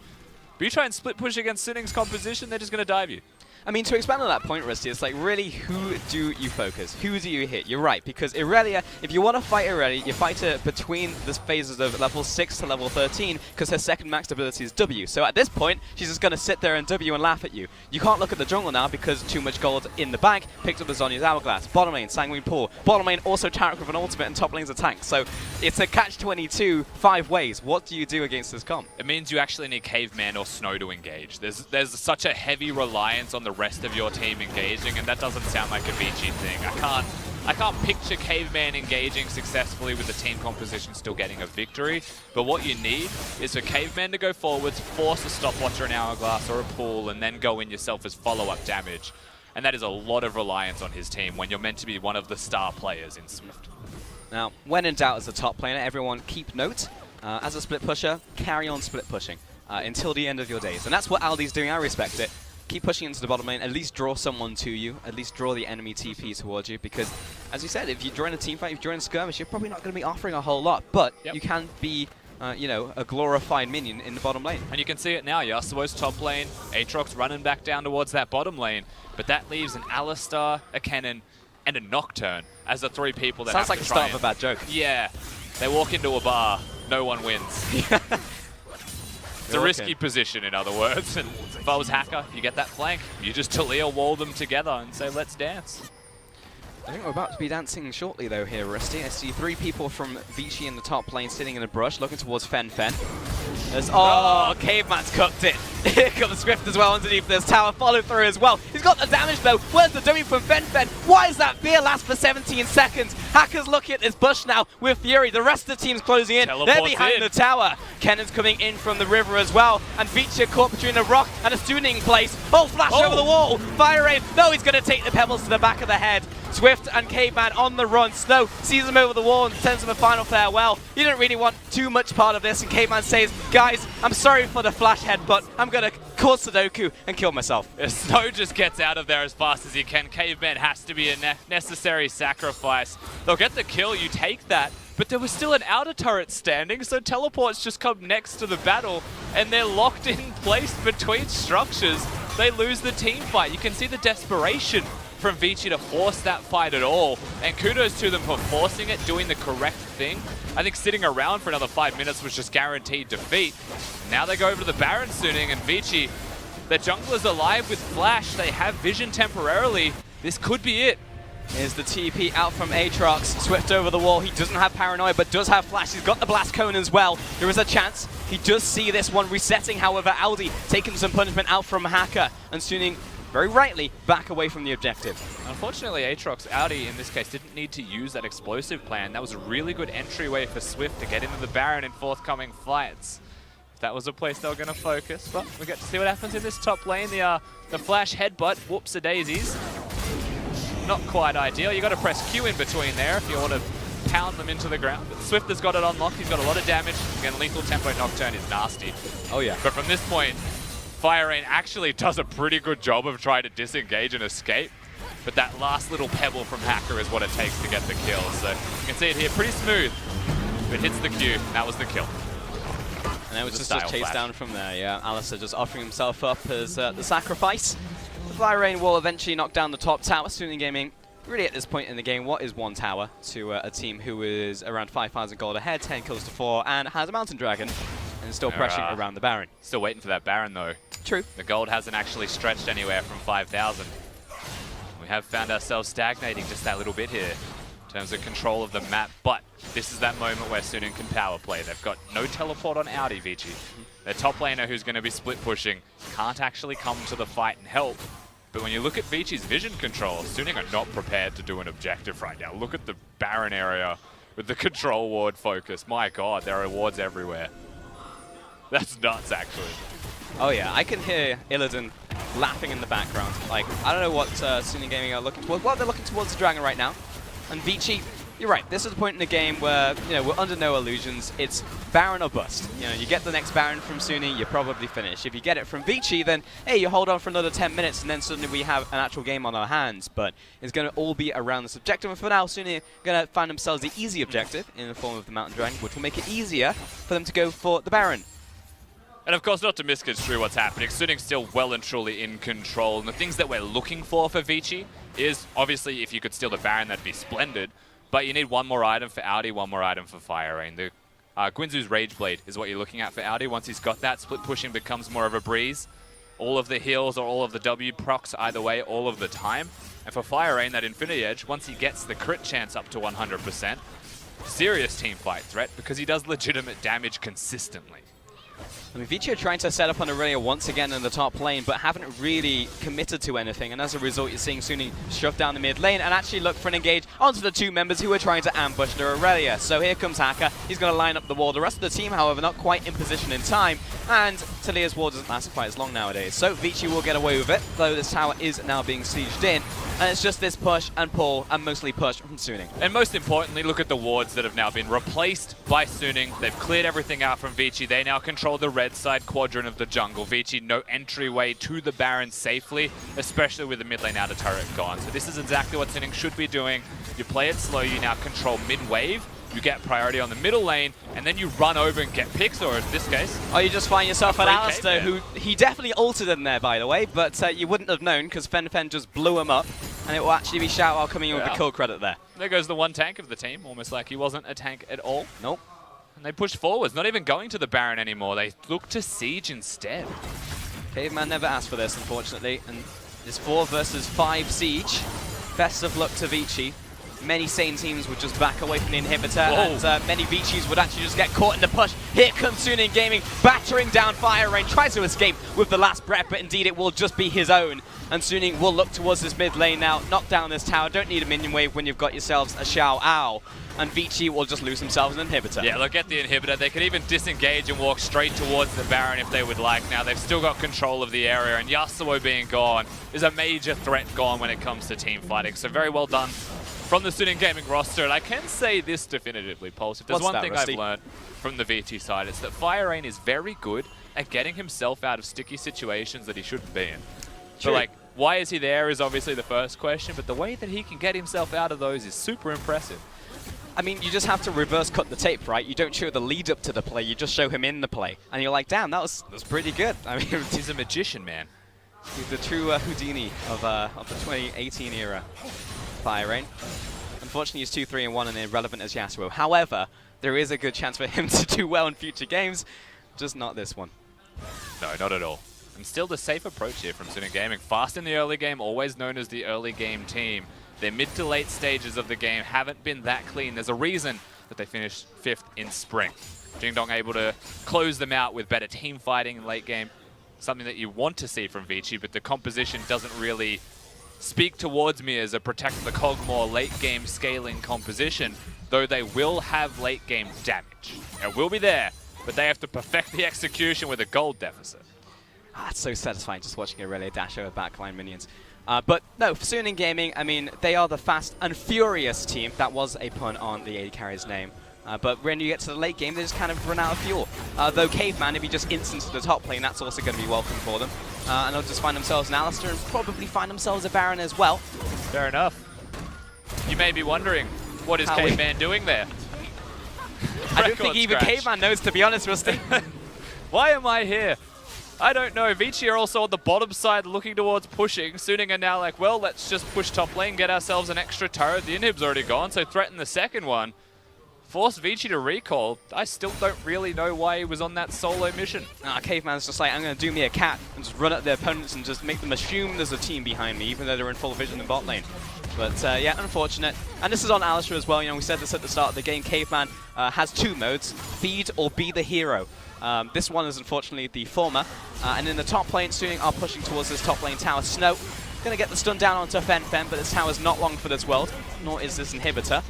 But you try and split push against Suning's composition, they're just going to dive you. I mean, to expand on that point, Rusty, it's like, really, who do you focus? Who do you hit? You're right, because Aurelia, if you want to fight Aurelia, you fight her between the phases of level 6 to level 13, because her second max ability is W. So at this point, she's just going to sit there and W and laugh at you. You can't look at the jungle now because too much gold in the bank. Picked up the Zonya's Hourglass. Bottom lane, Sanguine Pool. Bottom lane, also Taric with an ultimate, and top lane's a tank. So it's a catch-22 5 ways. What do you do against this comp? It means you actually need Caveman or Snow to engage. There's such a heavy reliance on the rest of your team engaging, and that doesn't sound like a Vici thing. I can't picture Caveman engaging successfully with the team composition still getting a victory, but what you need is for Caveman to go forwards, force a stopwatch or an Hourglass or a pool, and then go in yourself as follow-up damage. And that is a lot of reliance on his team when you're meant to be one of the star players in Swift. Now, when in doubt as a top laner, everyone keep note. As a split pusher, carry on split pushing until the end of your days. And that's what Aldi's doing, I respect it. Keep pushing into the bottom lane, at least draw someone to you, at least draw the enemy TP towards you, because, as you said, if you join a team fight, if you join a skirmish, you're probably not going to be offering a whole lot, but you can be you know, a glorified minion in the bottom lane. And you can see it now. Yasuo's top lane, Aatrox running back down towards that bottom lane, but that leaves an Alistar, a Kennen, and a Nocturne as the 3 people that Sounds have like to the try start of a bad joke. Yeah, they walk into a bar, no one wins. It's a risky position, in other words. And if I was Hacker, you get that flank, you just Talia wall them together and say, let's dance. I think we're about to be dancing shortly though here, Rusty. I see 3 people from Vici in the top lane sitting in a brush, looking towards Fen. There's, oh, Caveman's cooked it. Here comes Swift as well underneath this tower, follow through as well. He's got the damage though. Where's the dummy from Fen? Why does that fear last for 17 seconds? Hacker's looking at this bush now with Fury. The rest of the team's closing in. Teleports They're behind the tower. Kennen's coming in from the river as well. And Vici caught between a rock and a Stuning place. Oh, flash over the wall. Fire Rain. No, he's going to take the pebbles to the back of the head. Swift and Caveman on the run. Snow sees him over the wall and sends him a final farewell. You didn't really want too much part of this, and Caveman says, guys, I'm sorry for the flash head, but I'm going to cause Sudoku and kill myself. Snow just gets out of there as fast as he can. Caveman has to be a necessary sacrifice. They'll get the kill, you take that, but there was still an outer turret standing, so teleports just come next to the battle, and they're locked in place between structures. They lose the team fight. You can see the desperation from Vici to force that fight at all, and kudos to them for forcing it, doing the correct thing. I think sitting around for another 5 minutes was just guaranteed defeat. Now they go over to the Baron Suning, and Vici, the jungler's alive with Flash. They have vision temporarily. This could be it. Here's the TP out from Aatrox. Swift over the wall. He doesn't have Paranoia, but does have Flash. He's got the Blast Cone as well. There is a chance. He does see this one resetting. However, Aldi taking some punishment out from Hacker, and Suning very rightly back away from the objective. Unfortunately, Aatrox, Audi in this case, didn't need to use that explosive plan. That was a really good entryway for Swift to get into the Baron in forthcoming fights. If that was a place they were going to focus, but we get to see what happens in this top lane. The flash headbutt, whoops-a-daisies. Not quite ideal. You got to press Q in between there if you want to pound them into the ground. But Swift has got it unlocked. He's got a lot of damage. Again, lethal tempo Nocturne is nasty. Oh yeah. But from this point, Fire Rain actually does a pretty good job of trying to disengage and escape. But that last little pebble from Hacker is what it takes to get the kill. So you can see it here, pretty smooth. But hits the Q. That was the kill. And that was just a chase down from there, yeah. Alistar just offering himself up as the sacrifice. The Fire Rain will eventually knock down the top tower. Suning Gaming, really at this point in the game, what is one tower to a team who is around 5,000 gold ahead, 10 kills to 4, and has a Mountain Dragon, and is still pressuring around the Baron. Still waiting for that Baron, though. True. The gold hasn't actually stretched anywhere from 5,000. We have found ourselves stagnating just that little bit here in terms of control of the map, but this is that moment where Suning can power play. They've got no teleport on Audi, Vici. Their top laner, who's going to be split pushing, can't actually come to the fight and help. But when you look at Vici's vision control, Suning are not prepared to do an objective right now. Look at the Baron area with the control ward focus. My god, there are wards everywhere. That's nuts, actually. Oh yeah, I can hear Illidan laughing in the background. Like, I don't know what Suning Gaming are looking towards. Well, they're looking towards the Dragon right now. And Vici, you're right, this is a point in the game where, you know, we're under no illusions. It's Baron or bust. You know, you get the next Baron from Suning, you're probably finished. If you get it from Vici, then, hey, you hold on for another 10 minutes and then suddenly we have an actual game on our hands. But it's going to all be around this objective. And for now, Suning are going to find themselves the easy objective in the form of the Mountain Dragon, which will make it easier for them to go for the Baron. And of course, not to misconstrue what's happening, Suning's still well and truly in control. And the things that we're looking for Vici is, obviously, if you could steal the Baron, that'd be splendid. But you need one more item for Audi, one more item for Fire Rain. The Guinzu's Rage Blade is what you're looking at for Audi. Once he's got that, split pushing becomes more of a breeze. All of the heals or all of the W procs either way, all of the time. And for Fire Rain, that Infinity Edge, once he gets the crit chance up to 100%, serious teamfight threat because he does legitimate damage consistently. I mean, Vici are trying to set up on Aurelia once again in the top lane, but haven't really committed to anything, and as a result, you're seeing Suning shove down the mid lane and actually look for an engage onto the two members who are trying to ambush their Aurelia. So here comes Hacker. He's going to line up the wall. The rest of the team, however, not quite in position in time, and Talia's wall doesn't last quite as long nowadays. So Vici will get away with it, though this tower is now being sieged in, and it's just this push and pull, and mostly push from Suning. And most importantly, look at the wards that have now been replaced by Suning. They've cleared everything out from Vici. They now control the red red side quadrant of the jungle. Vici, no entryway to the Baron safely, especially with the mid lane outer turret gone. So this is exactly what Suning should be doing. You play it slow, you now control mid-wave, you get priority on the middle lane, and then you run over and get picks, or in this case... Or you just find yourself at Alistair, who he definitely ulted in there, by the way, but you wouldn't have known because Fen just blew him up, and it will actually be Xiao coming in with the kill credit there. There goes the one tank of the team, almost like he wasn't a tank at all. Nope. And they pushed forwards, not even going to the Baron anymore. They look to Siege instead. Caveman never asked for this, unfortunately, and it's 4 versus 5 Siege. Best of luck to Vici. Many sane teams would just back away from the inhibitor, and many Vicis would actually just get caught in the push. Here comes Suning Gaming, battering down Fire Rain, tries to escape with the last breath, but indeed it will just be his own. And Suning will look towards this mid lane now, knock down this tower. Don't need a minion wave when you've got yourselves a Xiao Ao. And Vici will just lose themselves an inhibitor. Yeah, look at the inhibitor. They could even disengage and walk straight towards the Baron if they would like. Now they've still got control of the area, and Yasuo being gone is a major threat gone when it comes to team fighting. So very well done from the Suning Gaming roster. And I can say this definitively, Pulse. If there's one thing I've learned from the VT side, it's that Fire Rain is very good at getting himself out of sticky situations that he shouldn't be in. So like, why is he there is obviously the first question, but the way that he can get himself out of those is super impressive. I mean, you just have to reverse cut the tape, right? You don't show the lead up to the play, you just show him in the play. And you're like, damn, that was pretty good. I mean, he's a magician, man. He's the true Houdini of the 2018 era. Fire Rain. Unfortunately, he's 2-3-1 and irrelevant as Yasuo. However, there is a good chance for him to do well in future games, just not this one. No, not at all. And still the safe approach here from Suning Gaming. Fast in the early game, always known as the early game team. Their mid to late stages of the game haven't been that clean. There's a reason that they finished 5th in Spring. Jingdong able to close them out with better team fighting in late game. Something that you want to see from Vici, but the composition doesn't really speak towards me as a protect the Cogmore late game scaling composition, though they will have late game damage. It will be there, but they have to perfect the execution with a gold deficit. It's so satisfying just watching Aurelia dash over backline minions. But no, for Suning Gaming, I mean, they are the fast and furious team. That was a pun on the AD carry's name. But when you get to the late game, they just kind of run out of fuel. Though Caveman, if he just instants to the top lane, that's also going to be welcome for them. And they'll just find themselves an Alistair and probably find themselves a Baron as well. Fair enough. You may be wondering, what is Caveman doing there? I don't think even Caveman knows, to be honest, Rusty. Why am I here? I don't know. Vici are also on the bottom side looking towards pushing. Suning are now like, well, let's just push top lane, get ourselves an extra turret. The inhib's already gone, so threaten the second one. Force Vici to recall. I still don't really know why he was on that solo mission. Caveman's just like, I'm going to do me a cat and just run at their opponents and just make them assume there's a team behind me, even though they're in full vision in bot lane. But yeah, unfortunate. And this is on Alistair as well. You know, we said this at the start of the game. Caveman has 2 modes, feed or be the hero. This one is unfortunately the former. And in the top lane, Suning are pushing towards this top lane tower. Snow going to get the stun down onto Fen, but this tower's not long for this world, nor is this inhibitor.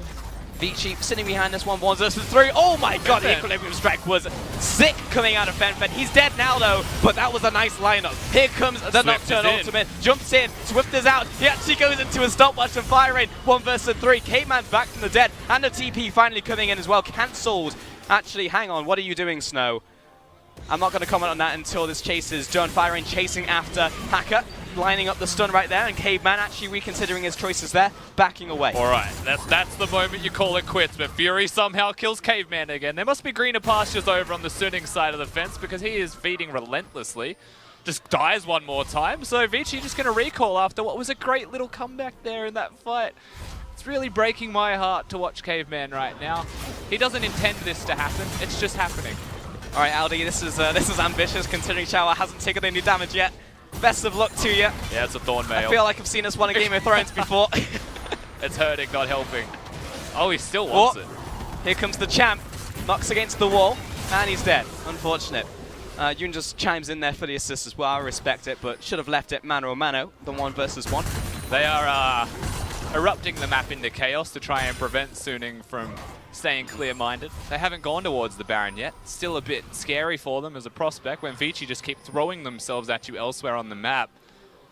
Vici sitting behind this one, 1 versus 3. Oh my god, the Equilibrium Strike was sick coming out of Fen. He's dead now though, but that was a nice lineup. Here comes the Nocturne ultimate, jumps in, Swift is out, he actually goes into a stopwatch and Fire Rain, 1 versus 3. Caveman's back from the dead, and the TP finally coming in as well, cancelled. Actually, hang on, what are you doing, Snow? I'm not going to comment on that until this chase is done. Fire Rain chasing after Hacker, lining up the stun right there, and Caveman actually reconsidering his choices there, backing away. Alright, that's the moment you call it quits, but Fury somehow kills Caveman again. There must be greener pastures over on the Suning side of the fence because he is feeding relentlessly. Just dies one more time, so Vici just going to recall after what was a great little comeback there in that fight. It's really breaking my heart to watch Caveman right now. He doesn't intend this to happen, it's just happening. All right, Aldi, this is ambitious considering Shower hasn't taken any damage yet. Best of luck to you. Yeah, it's a Thorn Mail. I feel like I've seen this one in Game of Thrones before. It's hurting, not helping. Oh, he still wants it. Here comes the champ. Knocks against the wall, and he's dead. Unfortunate. Yun just chimes in there for the assist as well. I respect it, but should have left it mano a mano, the 1 versus 1. They are erupting the map into chaos to try and prevent Suning from staying clear-minded. They haven't gone towards the Baron yet. Still a bit scary for them as a prospect when Vici just keep throwing themselves at you elsewhere on the map.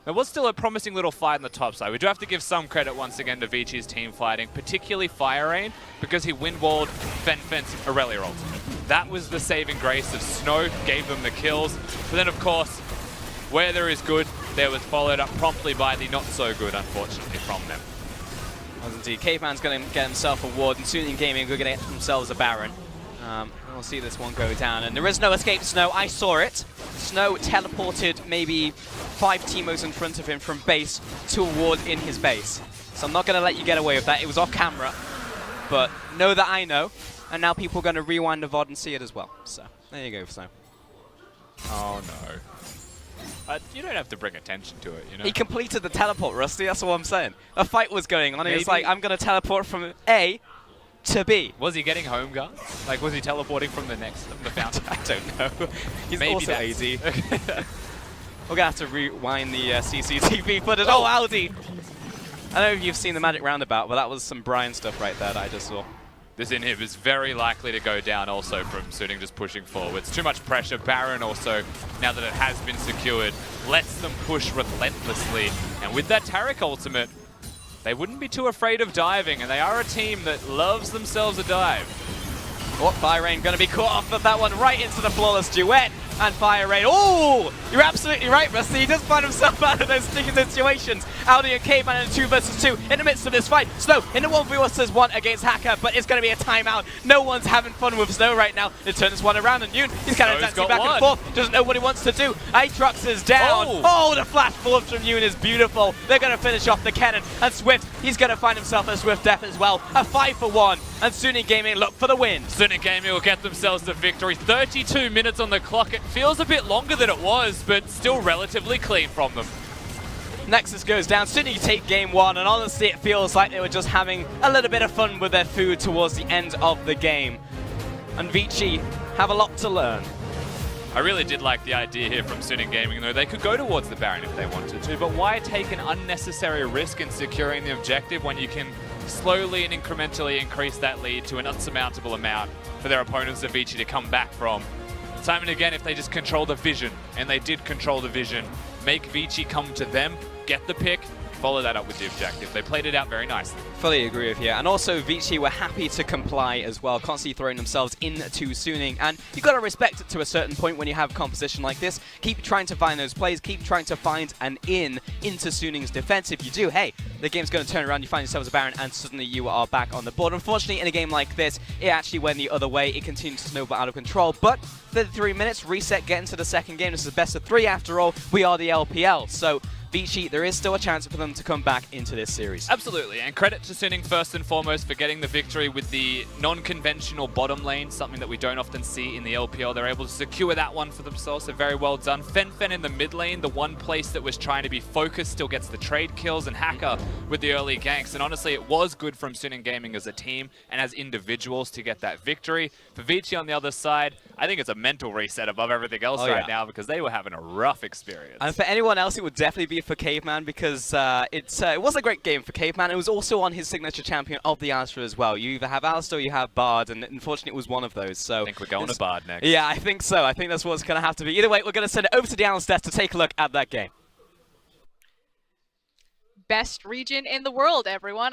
There was still a promising little fight on the top side. We do have to give some credit once again to Vici's team fighting, particularly Fire Rain, because he windwalled Fen's Aurelia ultimate. That was the saving grace of Snow, gave them the kills. But then, of course, where there is good, there was followed up promptly by the not so good, unfortunately, from them. Well, indeed, Caveman's going to get himself a ward, and Suning Gaming are going to get themselves a Baron. We'll see this one go down, and there is no escape. Snow, I saw it. Snow teleported maybe 5 Teemos in front of him from base to a ward in his base. So I'm not going to let you get away with that. It was off camera, but know that I know. And now people are going to rewind the VOD and see it as well. So there you go, Snow. Oh no. You don't have to bring attention to it, you know? He completed the teleport, Rusty, that's what I'm saying. A fight was going on, and he was like, I'm going to teleport from A to B. Was he getting home guard? Like, was he teleporting from the fountain? I don't know. He's Maybe also that's AD. We're going to have to rewind the CCTV footage. Oh, Aldi! I don't know if you've seen the Magic Roundabout, but that was some Brian stuff right there that I just saw. This inhib is very likely to go down also from Suning just pushing forwards. Too much pressure. Baron also, now that it has been secured, lets them push relentlessly. And with that Taric ultimate, they wouldn't be too afraid of diving, and they are a team that loves themselves a dive. Oh, Fire Rain going to be caught off of that one right into the flawless duet. And Fire Rain, oh! You're absolutely right, Rusty. He does find himself out of those sticky situations. Audi and Caveman in a 2 versus 2 in the midst of this fight. Snow in the 1v1 against Hacker, but it's going to be a timeout. No one's having fun with Snow right now. They turn this one around, and Yoon, he's kind of dancing back and forth. Doesn't know what he wants to do. Aatrox is down. Oh, the flash forward from Yoon is beautiful. They're going to finish off the cannon. And Swift, he's going to find himself a Swift death as well. A 5-for-1. And Suning Gaming look for the win. Suning Gaming will get themselves the victory. 32 minutes on the clock. It feels a bit longer than it was, but still relatively clean from them. Nexus goes down. Suning take game 1, and honestly, it feels like they were just having a little bit of fun with their food towards the end of the game. And Vici have a lot to learn. I really did like the idea here from Suning Gaming, though. They could go towards the Baron if they wanted to, but why take an unnecessary risk in securing the objective when you can slowly and incrementally increase that lead to an unsurmountable amount for their opponents, the Vici, to come back from? Time and again, if they just control the vision, and they did control the vision, make Vici come to them, get the pick, follow that up with the objective. They played it out very nicely. Fully agree with you. And also, Vici were happy to comply as well, constantly throwing themselves into Suning. And you've got to respect it to a certain point when you have composition like this. Keep trying to find those plays, keep trying to find an into Suning's defense. If you do, hey, the game's going to turn around, you find yourselves a Baron, and suddenly you are back on the board. Unfortunately, in a game like this, it actually went the other way. It continued to snowball out of control. But 33 minutes, reset, get into the second game. This is the best of 3 after all. We are the LPL. So Vici, there is still a chance for them to come back into this series. Absolutely, and credit to Suning first and foremost for getting the victory with the non-conventional bottom lane, something that we don't often see in the LPL. They're able to secure that one for themselves, so very well done. Fen in the mid lane, the one place that was trying to be focused, still gets the trade kills, and Hacker with the early ganks. And honestly, it was good from Suning Gaming as a team and as individuals to get that victory. For Vici on the other side, I think it's a mental reset above everything else right now, because they were having a rough experience. And for anyone else, it would definitely be for Caveman, because it was a great game for Caveman. It was also on his signature champion of the Alistar as well. You either have Alistar or you have Bard, and unfortunately it was one of those. So I think we're going to Bard next. Yeah, I think so. I think that's what it's going to have to be. Either way, we're going to send it over to the analyst desk to take a look at that game. Best region in the world, everyone.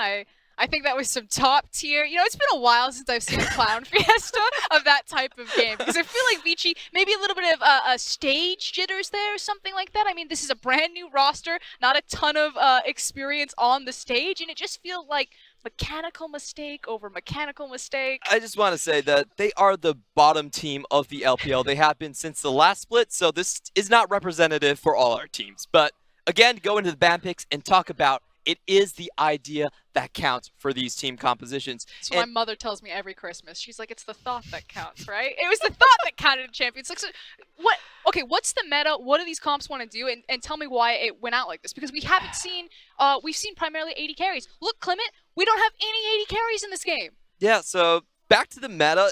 I think that was some top tier. You know, it's been a while since I've seen a Clown Fiesta of that type of game, because I feel like Vici, maybe a little bit of a stage jitters there or something like that. I mean, this is a brand new roster, not a ton of experience on the stage, and it just feels like mechanical mistake over mechanical mistake. I just want to say that they are the bottom team of the LPL. They have been since the last split, so this is not representative for all our teams. But again, go into the ban picks and talk about it is the idea that counts for these team compositions. So my mother tells me every Christmas. She's like, it's the thought that counts, right? It was the thought that counted in Champions. Like, so what's the meta? What do these comps want to do? And tell me why it went out like this. Because we haven't seen, we've seen primarily 80 carries. Look, Clement, we don't have any 80 carries in this game. Yeah, so back to the meta,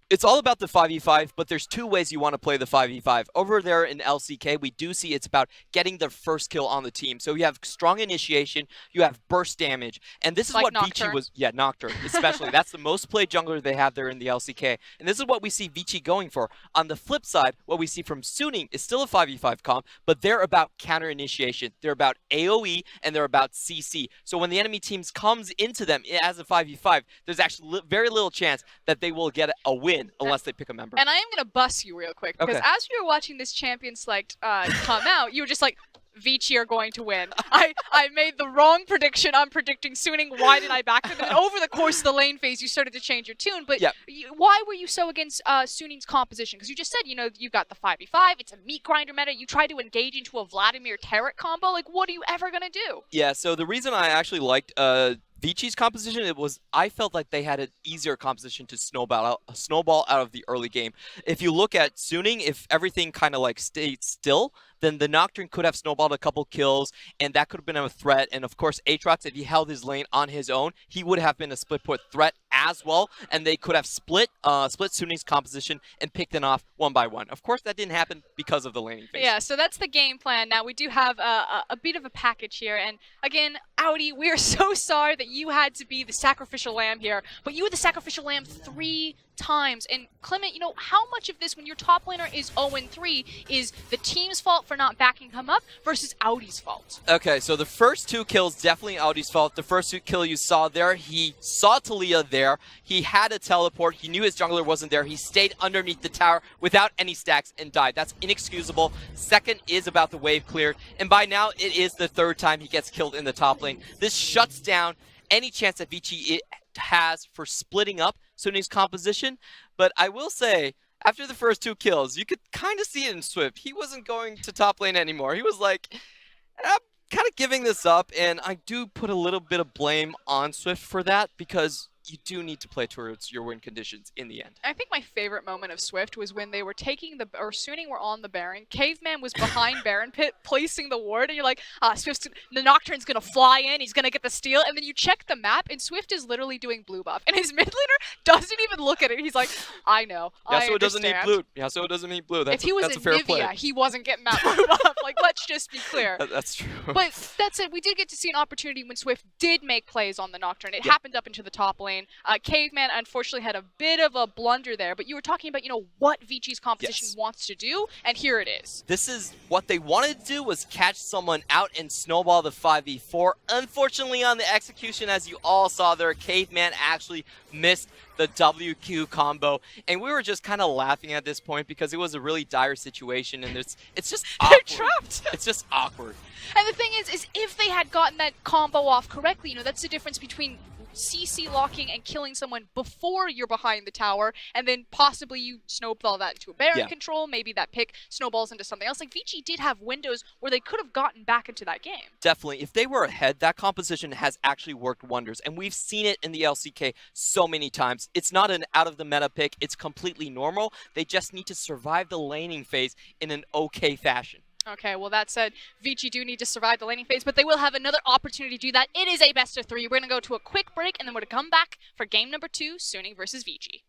it's all about the 5v5, but there's 2 ways you want to play the 5v5. Over there in LCK, we do see it's about getting the first kill on the team. So you have strong initiation, you have burst damage, and this is like what Vici was... Yeah, Nocturne, especially. That's the most played jungler they have there in the LCK. And this is what we see Vici going for. On the flip side, what we see from Suning is still a 5v5 comp, but they're about counter initiation. They're about AoE, and they're about CC. So when the enemy teams comes into them as a 5v5, there's actually very little chance that they will get a win win unless they pick a member. And I am going to bust you real quick, because as you were watching this champion select come out, you were just like, Vici are going to win. I made the wrong prediction. I'm predicting Suning. Why did I back them? And then over the course of the lane phase, you started to change your tune. But why were you so against Suning's composition? Because you just said, you know, you got the 5v5. It's a meat grinder meta. You tried to engage into a Vladimir Tarek combo. Like, what are you ever going to do? Yeah, so the reason I actually liked Vici's composition, it was I felt like they had an easier composition to snowball out of the early game. If you look at Suning, if everything kind of like stayed still, then the Nocturne could have snowballed a couple kills, and that could have been a threat. And of course, Aatrox, if he held his lane on his own, he would have been a split port threat as well, and they could have split Suning's composition and picked it off one by one. Of course, that didn't happen because of the laning phase. Yeah, so that's the game plan. Now, we do have a bit of a package here, and again, Audi, we are so sorry that you had to be the sacrificial lamb here, but you were the sacrificial lamb 3 times. And Clement, you know, how much of this, when your top laner is 0-3, is the team's fault for not backing him up versus Audi's fault? Okay, so the first 2 kills, definitely Audi's fault. The first 2 kill you saw there, he saw Talia there. He had a teleport. He knew his jungler wasn't there. He stayed underneath the tower without any stacks and died. That's inexcusable. Second is about the wave cleared. And by now, it is the 3rd time he gets killed in the top lane. This shuts down any chance that Vici has for splitting up Suning's composition. But I will say, after the first 2 kills, you could kind of see it in Swift. He wasn't going to top lane anymore. He was like, I'm kind of giving this up, and I do put a little bit of blame on Swift for that, because you do need to play towards your win conditions in the end. I think my favorite moment of Swift was when they were taking the, or Suning were on the Baron. Caveman was behind Baron Pit, placing the ward, and you're like, Swift's, the Nocturne's gonna fly in, he's gonna get the steal, and then you check the map, and Swift is literally doing blue buff, and his mid laner doesn't even look at it. He's like, I know, Yeah, so it doesn't need blue. Yeah, so it doesn't need blue. That's if he was that's in a fair Nivea, play. he wasn't getting that blue buff. Like, let's just be clear. That's true. But that's it. We did get to see an opportunity when Swift did make plays on the Nocturne. It happened up into the top lane. Caveman unfortunately had a bit of a blunder there, but you were talking about, you know, what Vici's composition wants to do, and here it is. This is what they wanted to do, was catch someone out and snowball the 5v4. Unfortunately, on the execution, as you all saw there, Caveman actually missed the WQ combo, and we were just kind of laughing at this point because it was a really dire situation, and it's just awkward. They're trapped. It's just awkward. And the thing is if they had gotten that combo off correctly, you know, that's the difference between CC locking and killing someone before you're behind the tower, and then possibly you snowball that into a Baron control, maybe that pick snowballs into something else. Like, Vici did have windows where they could have gotten back into that game. Definitely. If they were ahead, that composition has actually worked wonders, and we've seen it in the LCK so many times. It's not an out-of-the-meta pick. It's completely normal. They just need to survive the laning phase in an okay fashion. Okay, well, that said, Vici do need to survive the laning phase, but they will have another opportunity to do that. It is a best of 3. We're going to go to a quick break, and then we're going to come back for game number 2, Suning versus Vici.